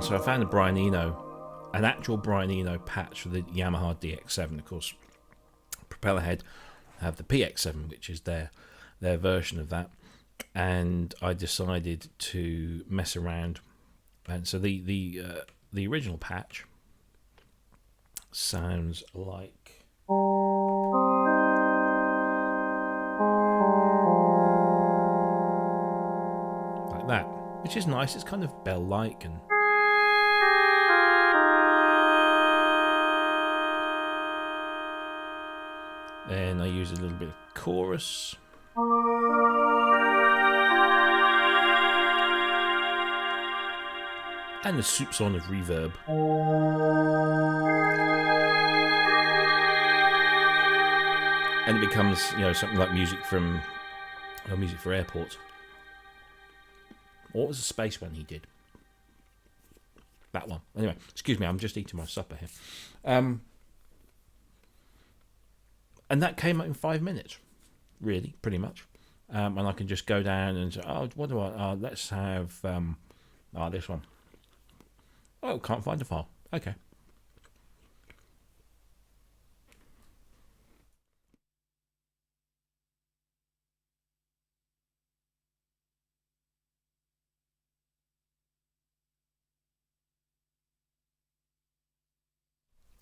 so I found a Brian Eno, an actual Brian Eno patch for the Yamaha DX7. Of course, propeller head have the PX7, which is their version of that, and I decided to mess around, and so the original patch sounds like. That, which is nice. It's kind of bell-like, and then I use a little bit of chorus, and the soupçon of reverb, and it becomes something like music for airports. What was the space one he did? That one. Anyway, excuse me, I'm just eating my supper here. And that came up in 5 minutes, really, pretty much. And I can just go down and say, what do I... let's have... this one. Oh, can't find the file. Okay.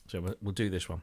So we'll do this one.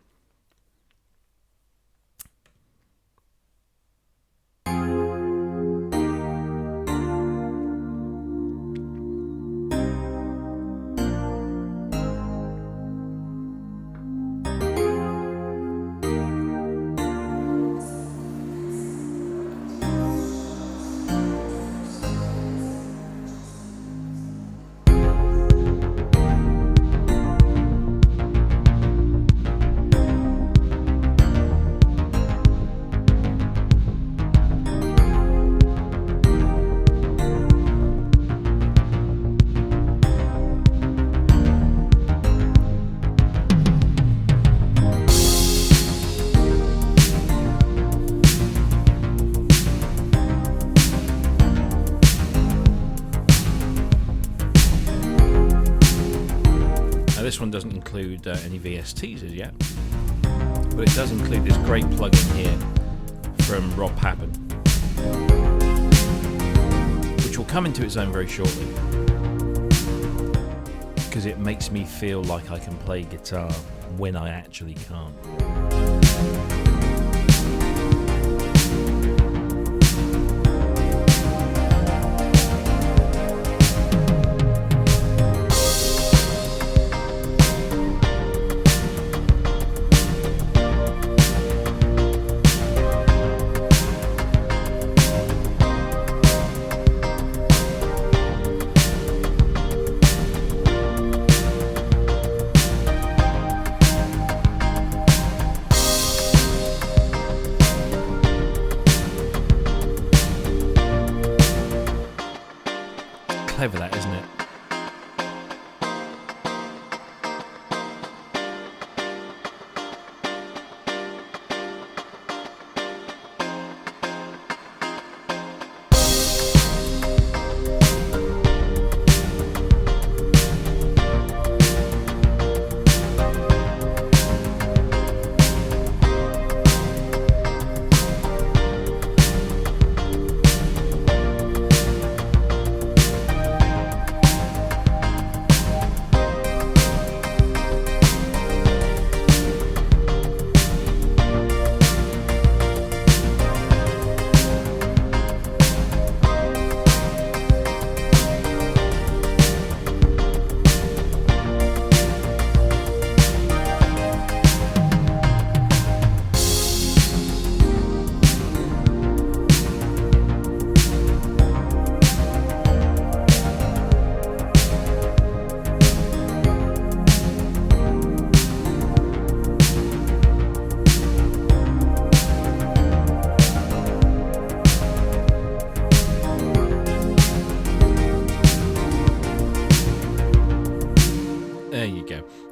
This one doesn't include any VSTs as yet, but it does include this great plugin here from Rob Pappen, which will come into its own very shortly, because it makes me feel like I can play guitar when I actually can't. Clever that, isn't it?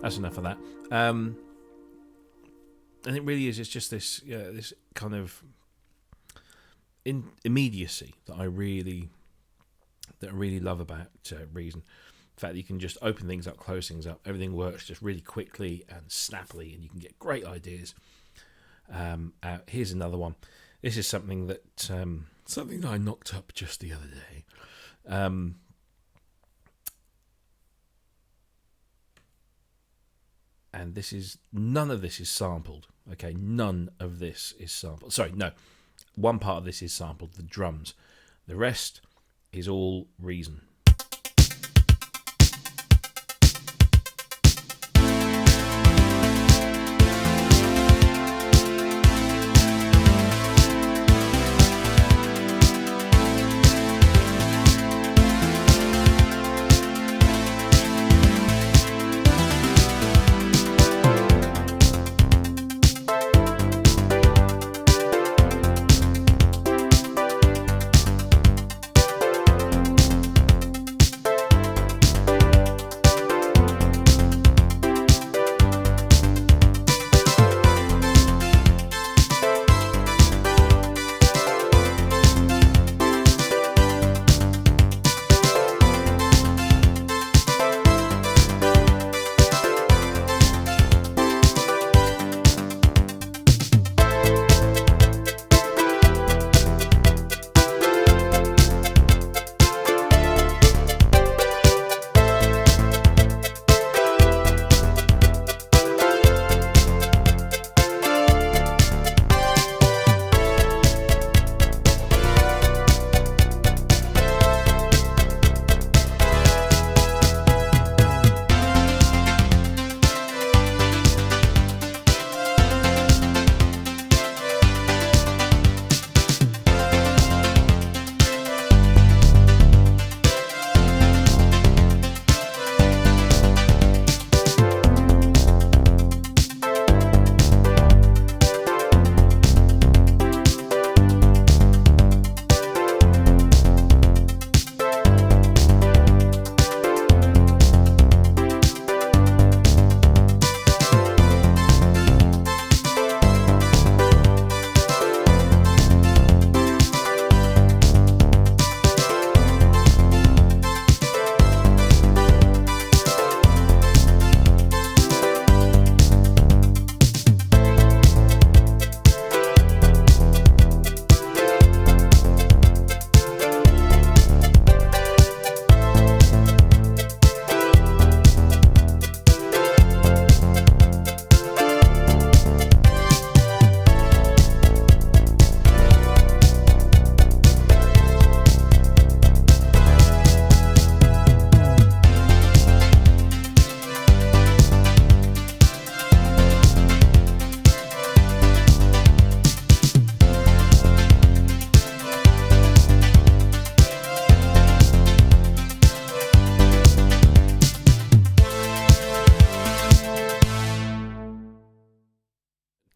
that's enough of that. And it really is. It's just this this kind of immediacy that I really love about Reason. The fact that you can just open things up, close things up, everything works just really quickly and snappily, and you can get great ideas out. Here's another one. This is something that I knocked up just the other day. And none of this is sampled. Okay, none of this is sampled. Sorry, no. One part of this is sampled, the drums. The rest is all Reason.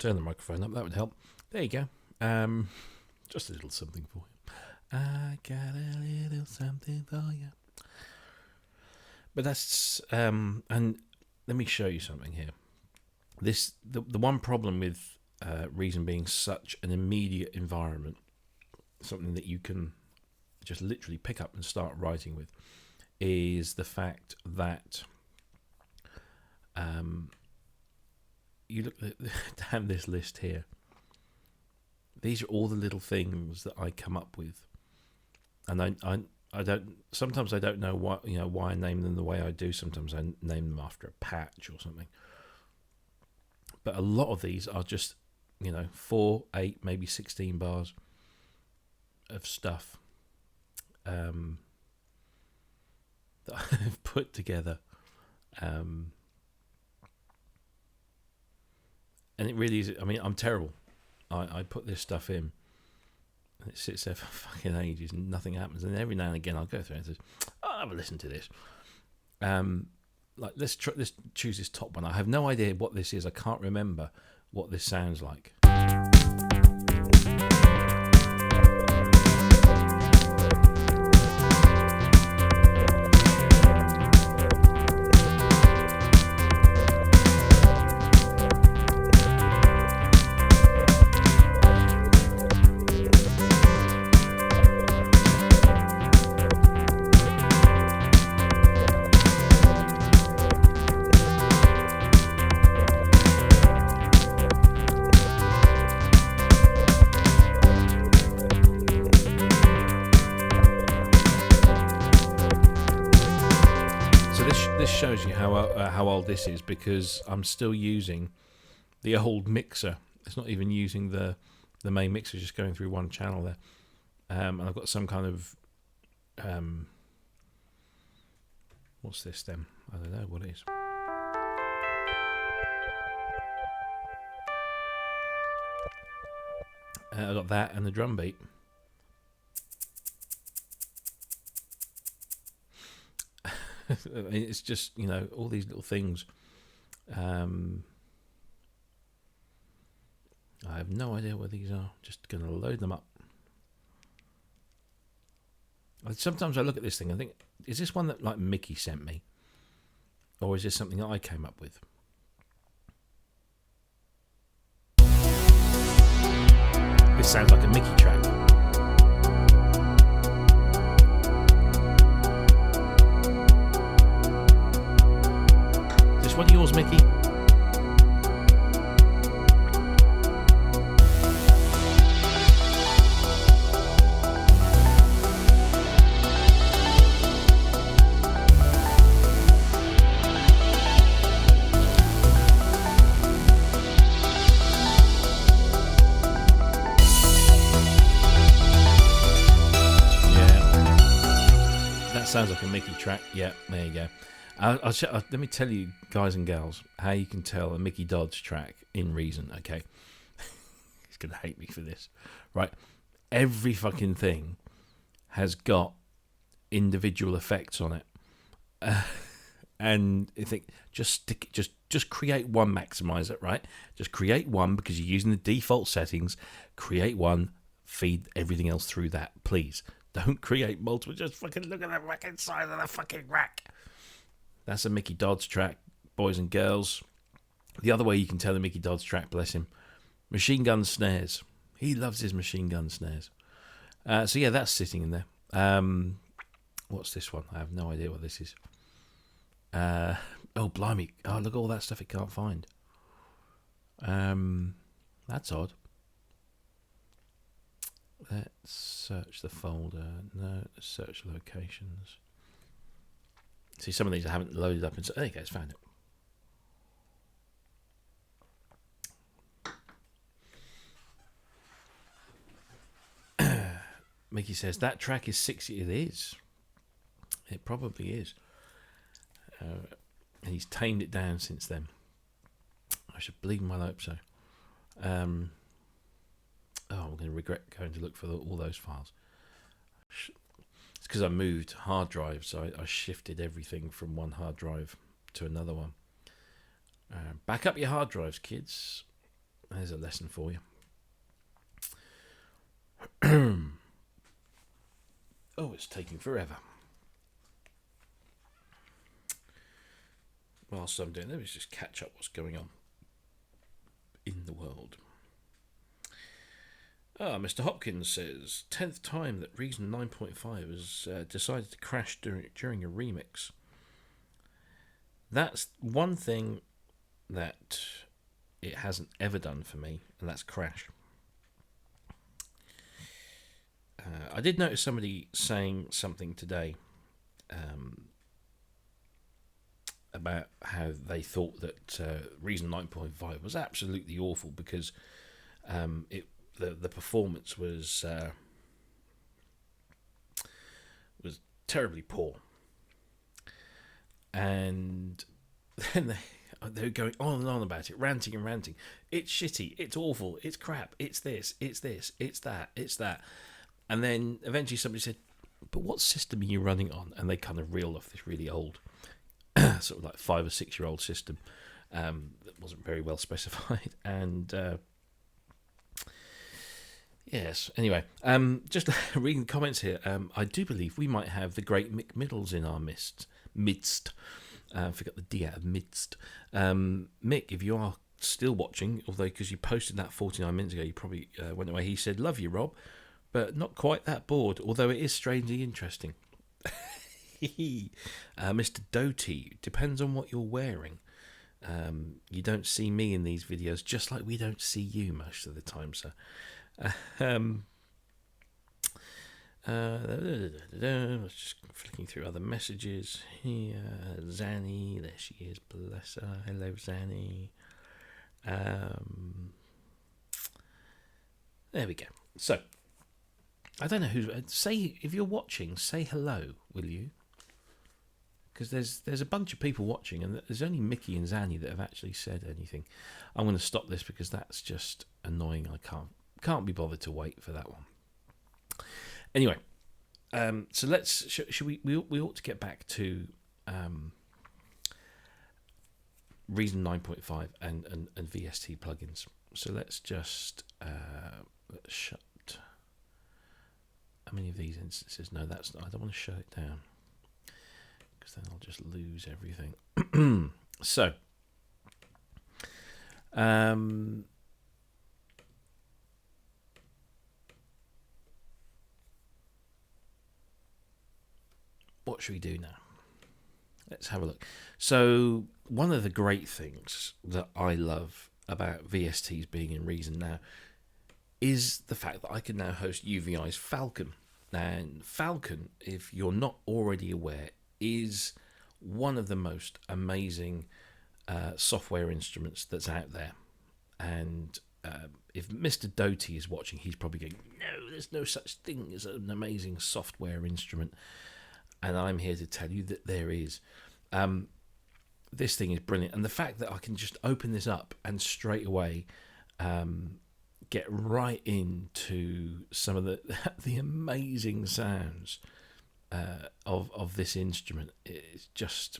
Turn the microphone up, that would help. There you go. Just a little something for you. I got a little something for you. But that's and let me show you something here. The one problem with Reason being such an immediate environment, something that you can just literally pick up and start writing with, is the fact that you look down this list here. These are all the little things that I come up with, and I don't. Sometimes I don't know why I name them the way I do. Sometimes I name them after a patch or something. But a lot of these are just 4, 8, maybe 16 bars of stuff that I've put together. And it really is. I mean, I'm terrible. I put this stuff in, and it sits there for fucking ages, and nothing happens. And every now and again, I'll go through it and say, "I'll have a listen to this." Let's choose this top one. I have no idea what this is. I can't remember what this sounds like. this shows you how old this is, because I'm still using the old mixer. It's not even using the main mixer, just going through one channel there. And I've got some kind of what's this then? I don't know what it is. I got that and the drum beat. It's just, you know, all these little things. I have no idea what these are. Just going to load them up. Sometimes I look at this thing and think, is this one that like Mickey sent me? Or is this something that I came up with? This sounds like a Mickey track. Is this one of yours, Mickey? Sounds like a Mickey track. Yeah, there you go. Let me tell you, guys and gals, how you can tell a Mickey Dodds track in Reason. Okay, he's gonna hate me for this, right? Every fucking thing has got individual effects on it, and I think just create one, maximize it, right? Just create one, because you're using the default settings. Create one, feed everything else through that, please. Don't create multiple. Just fucking look at the fucking size of the fucking rack. That's a Mickey Dodds track, boys and girls. The other way you can tell a Mickey Dodds track, bless him, machine gun snares. He loves his machine gun snares. So yeah, that's sitting in there. What's this one? I have no idea what this is. Oh, blimey. Oh, look at all that stuff it can't find. That's odd. Let's search the folder. No, search locations. See, some of these I haven't loaded up. There you go, it's found it. Mickey says, that track is 60. It is. It probably is. He's tamed it down since then. I should bleed my hope so. I'm going to regret going to look for all those files. It's because I moved hard drives, so I shifted everything from one hard drive to another one. Back up your hard drives, kids. There's a lesson for you. Oh, it's taking forever. Whilst I'm doing it, let's just catch up what's going on in the world. Mr. Hopkins says, 10th time that Reason 9.5 has decided to crash during a remix. That's one thing that it hasn't ever done for me, and that's crash. I did notice somebody saying something today about how they thought that Reason 9.5 was absolutely awful because the performance was terribly poor, and then they were going on and on about it, ranting and ranting. It's shitty, it's awful, it's crap, it's this, it's that, it's that. And then eventually somebody said, but what system are you running on? And they kind of reeled off this really old, sort of like 5 or 6 year old system that wasn't very well specified. And yes, anyway, just reading the comments here, I do believe we might have the great Mick Middles in our midst. Forgot the D out of midst. Mick, if you are still watching, although because you posted that 49 minutes ago, you probably went away. He said, love you, Rob, but not quite that bored, although it is strangely interesting. Mr. Doty, depends on what you're wearing. You don't see me in these videos, just like we don't see you most of the time, sir. Just flicking through other messages here. Zanny, there she is. Bless her. Hello, Zanny. There we go. So, I don't know who's. Say, if you're watching, say hello, will you? Because there's a bunch of people watching, and there's only Mickey and Zanny that have actually said anything. I'm going to stop this because that's just annoying. I can't be bothered to wait for that one. Anyway, so let's. Should we ought to get back to Reason 9.5 and VST plugins. So let's just let's shut. How many of these instances? No, that's not. I don't want to shut it down because then I'll just lose everything. So, what should we do now? Let's have a look. So, one of the great things that I love about VSTs being in Reason now is the fact that I can now host UVI's Falcon. And Falcon, if you're not already aware, is one of the most amazing software instruments that's out there. And if Mr. Doty is watching, he's probably going, no, there's no such thing as an amazing software instrument. And I'm here to tell you that there is. This thing is brilliant. And the fact that I can just open this up and straight away get right into some of the amazing sounds of this instrument is just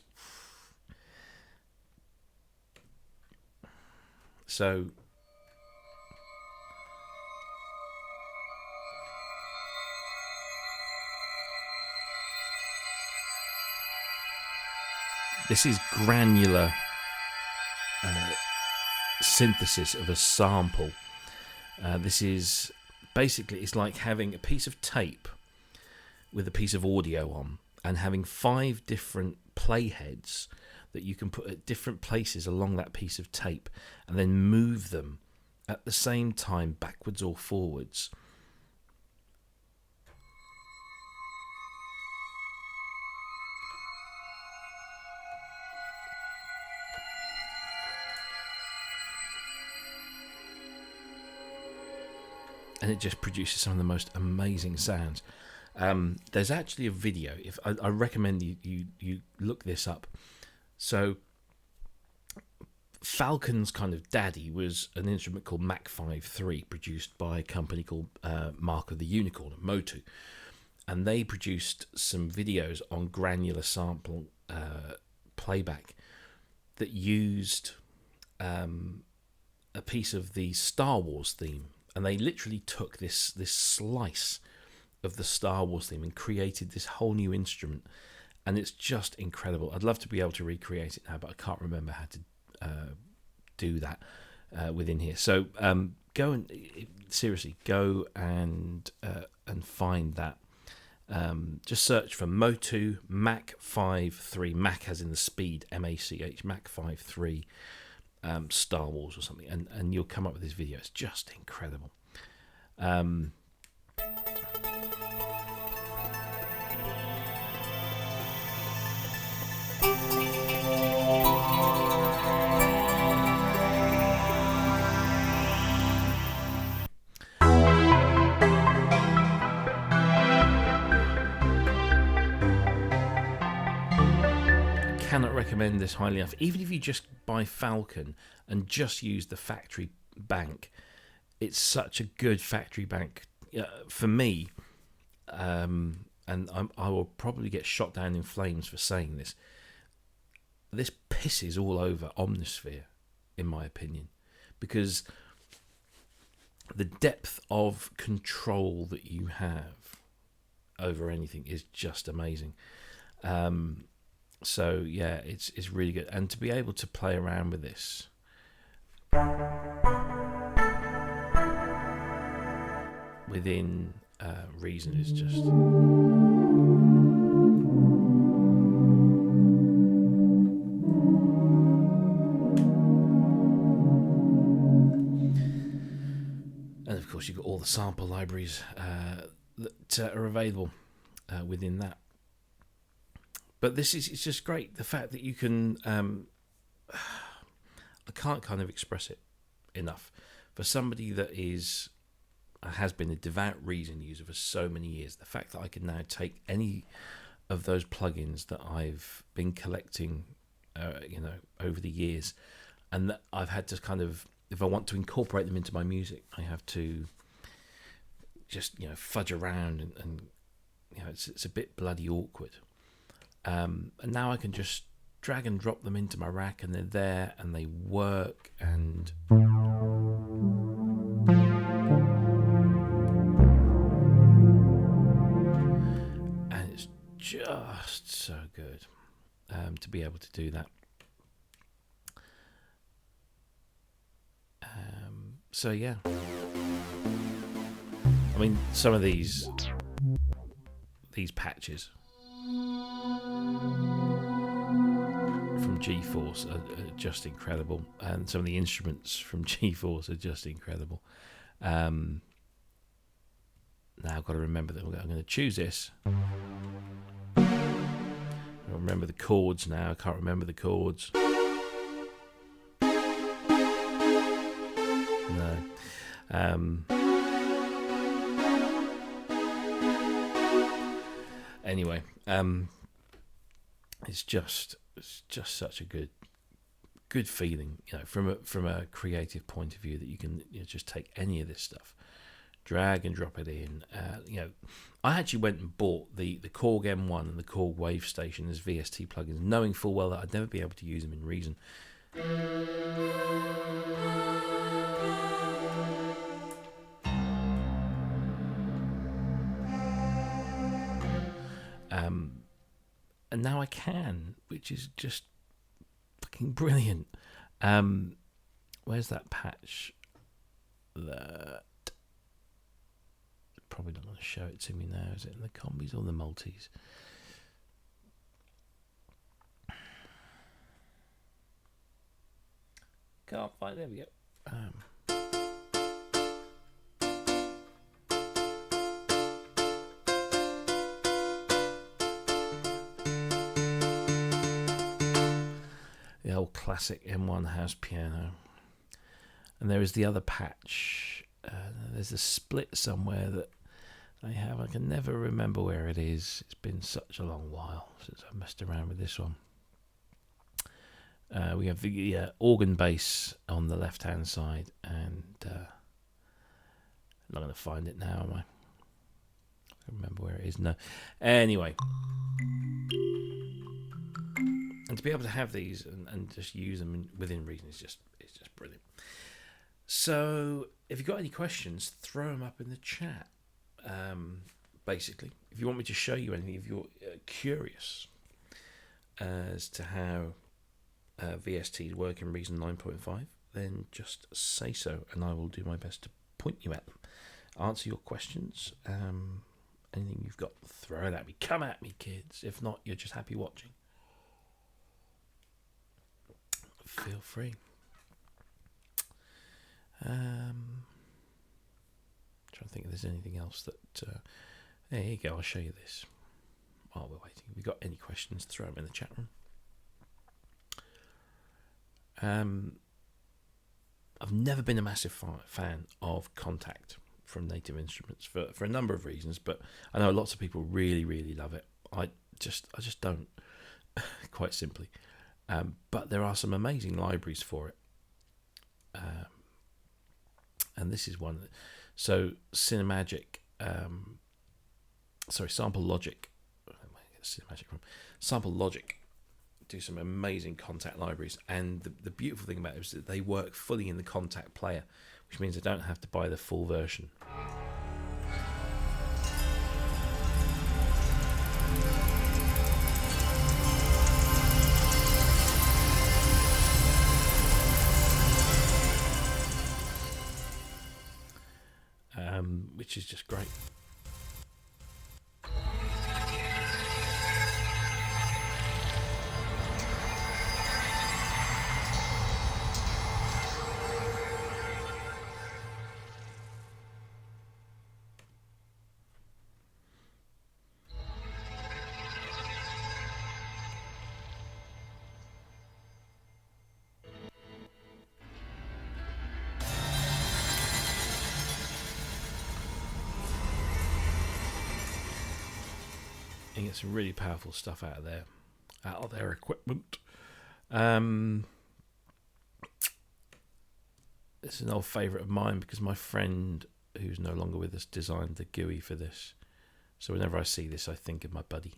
so. This is granular synthesis of a sample. This is basically, it's like having a piece of tape with a piece of audio on and having 5 different playheads that you can put at different places along that piece of tape and then move them at the same time backwards or forwards. And it just produces some of the most amazing sounds. There's actually a video. If I recommend you look this up. So Falcon's kind of daddy was an instrument called Mac 5.3, produced by a company called Mark of the Unicorn, Motu, and they produced some videos on granular sample playback that used a piece of the Star Wars theme. And they literally took this slice of the Star Wars theme and created this whole new instrument. And it's just incredible. I'd love to be able to recreate it now, but I can't remember how to do that within here. So go and seriously go and find that. Just search for Motu Mac 5.3. Mac as in the speed, MACH, Mac 5.3. Star Wars or something, and you'll come up with this video. It's just incredible. Cannot recommend this highly enough. Even if you just buy Falcon and just use the factory bank, it's such a good factory bank for me. And I will probably get shot down in flames for saying this. This pisses all over Omnisphere, in my opinion, because the depth of control that you have over anything is just amazing. So yeah, it's really good, and to be able to play around with this within Reason is just and of course you've got all the sample libraries that are available within that. But it's just great, the fact that you can. I can't kind of express it enough. For somebody that has been a devout Reason user for so many years, the fact that I can now take any of those plugins that I've been collecting, over the years, and that I've had to kind of, if I want to incorporate them into my music, I have to just fudge around and it's a bit bloody awkward. And now I can just drag and drop them into my rack, and they're there and they work, and it's just so good to be able to do that. So yeah, I mean, some of these patches from GeForce are just incredible, and some of the instruments from GeForce are just incredible. Now I've got to remember that I'm going to choose this. I remember the chords now. I can't remember the chords. No. Anyway, it's just such a good feeling, from a creative point of view, that you can just take any of this stuff, drag and drop it in. I actually went and bought the Korg M1 and the Korg Wave Station as VST plugins, knowing full well that I'd never be able to use them in Reason. And now I can, which is just fucking brilliant. Where's that patch? That probably not going to show it to me now. Is it in the combis or the multis? Can't find. There we go. The old classic M1 house piano. And there is the other patch. There's a split somewhere that I have. I can never remember where it is. It's been such a long while since I messed around with this one. We have the organ bass on the left-hand side, and I'm not going to find it now, am I? I don't remember where it is. No. Anyway. And to be able to have these and just use them within Reason is just brilliant. So if you've got any questions, throw them up in the chat. Basically, if you want me to show you anything, if you're curious as to how VSTs work in Reason 9.5, then just say so, and I will do my best to point you at them, answer your questions. Anything you've got, throw it at me. Come at me, kids. If not, you're just happy watching. Feel free. Trying to think if there's anything else that. There you go. I'll show you this while we're waiting. If you've got any questions, throw them in the chat room. I've never been a massive fan of Contact from Native Instruments for a number of reasons, but I know lots of people really, really love it. I just don't, quite simply. But there are some amazing libraries for it. And this is one. So Cinemagic, Sample Logic. Where am I get Cinemagic from? Sample Logic do some amazing Contact libraries, and the beautiful thing about it is that they work fully in the Contact player, which means I don't have to buy the full version. Which is just great. get some really powerful stuff out of their equipment. This is an old favourite of mine because my friend, who's no longer with us, designed the GUI for this. So whenever I see this, I think of my buddy.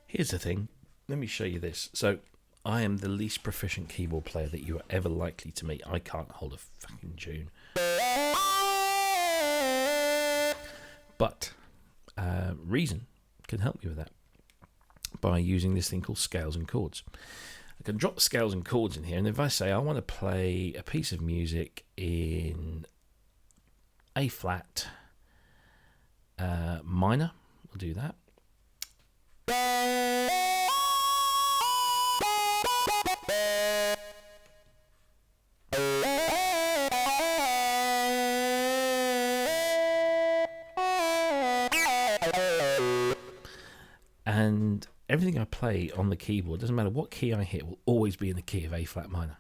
Here's the thing. Let me show you this. So, I am the least proficient keyboard player that you are ever likely to meet. I can't hold a fucking tune. But Reason can help you with that by using this thing called scales and chords. I can drop scales and chords in here, and if I say I want to play a piece of music in A flat minor, we'll do that. And everything I play on the keyboard, doesn't matter what key I hit, will always be in the key of A flat minor.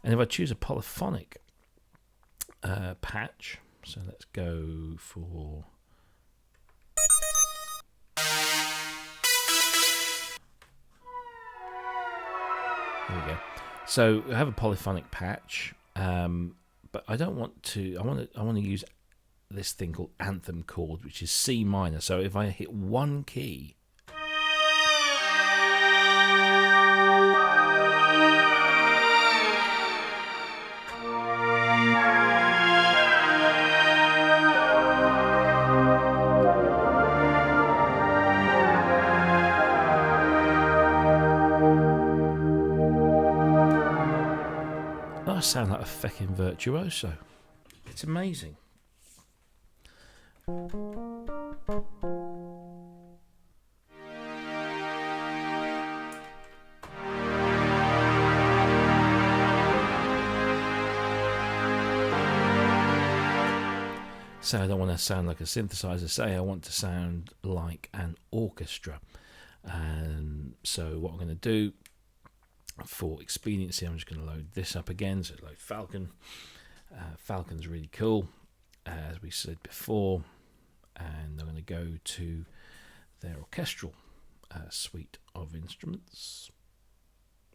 And if I choose a polyphonic patch, so let's go for there we go. So I have a polyphonic patch, but I don't want to. I want to use this thing called anthem chord, which is C minor. So if I hit one key. I sound like a fucking virtuoso. It's amazing. So I don't want to sound like a synthesizer. Say I want to sound like an orchestra. And so what I'm going to do, for expediency, I'm just going to load this up again. So load Falcon. Falcon's really cool, as we said before. And I'm going to go to their orchestral suite of instruments,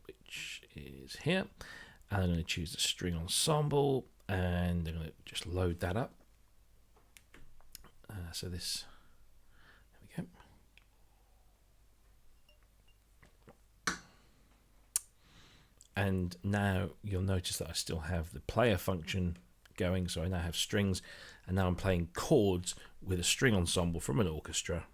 which is here. And I'm going to choose the string ensemble, and I'm going to just load that up. So this, there we go. And now you'll notice that I still have the player function going, so I now have strings, and now I'm playing chords with a string ensemble from an orchestra.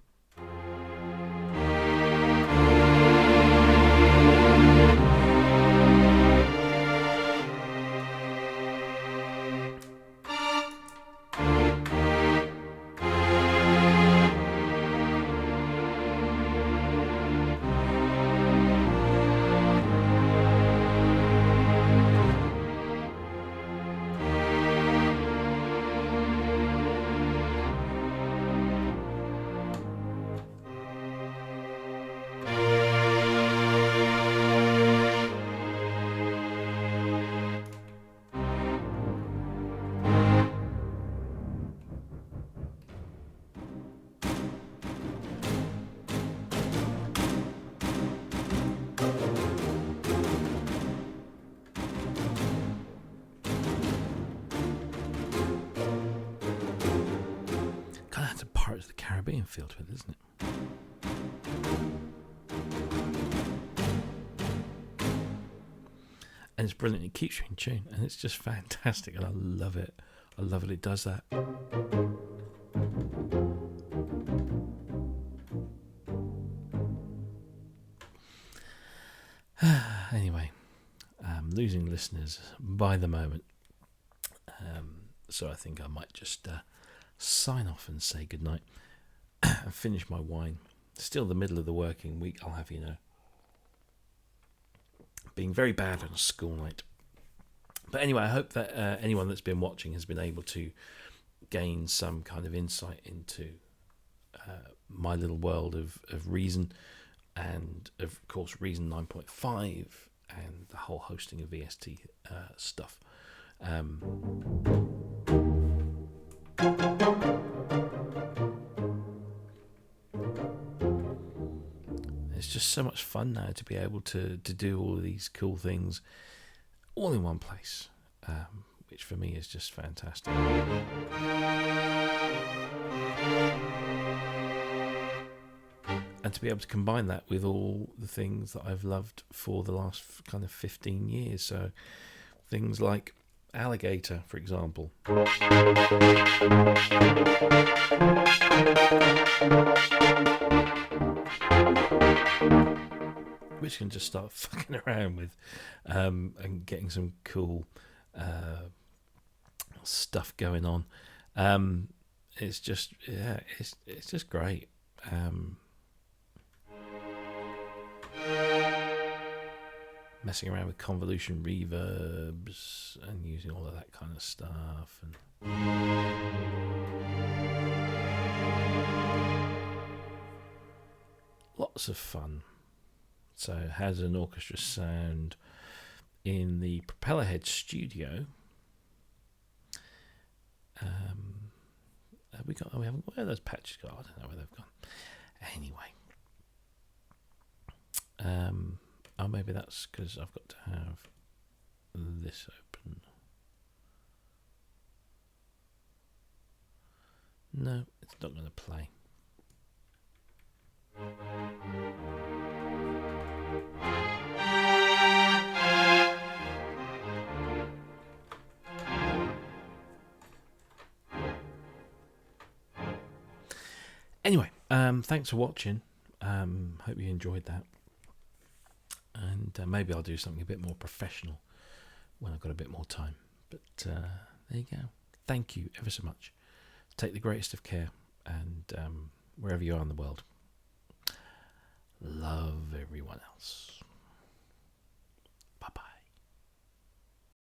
Part of the Caribbean feel to it, isn't it? and it's brilliant. It keeps you in tune, and it's just fantastic, and I love it. I love it. It does that. Anyway, losing listeners by the moment, so I think I might just sign off and say goodnight and finish my wine. Still the middle of the working week, I'll have you know. Being very bad on a school night. But anyway, I hope that anyone that's been watching has been able to gain some kind of insight into my little world of reason, and of course Reason 9.5 and the whole hosting of VST stuff. It's just so much fun now to be able to do all of these cool things all in one place, which for me is just fantastic. And to be able to combine that with all the things that I've loved for the last kind of 15 years. So things like Alligator, for example. Which can just start fucking around with and getting some cool stuff going on. It's just, yeah, it's just great. Messing around with convolution reverbs and using all of that kind of stuff, and lots of fun. So how does an orchestra sound in the Propellerhead studio? We haven't, where those patches gone? I don't know where they've gone. Anyway, oh, maybe that's because I've got to have this open. No, it's not going to play. Anyway, thanks for watching. Hope you enjoyed that. And maybe I'll do something a bit more professional when I've got a bit more time. But there you go. Thank you ever so much. Take the greatest of care, and wherever you are in the world, love everyone else.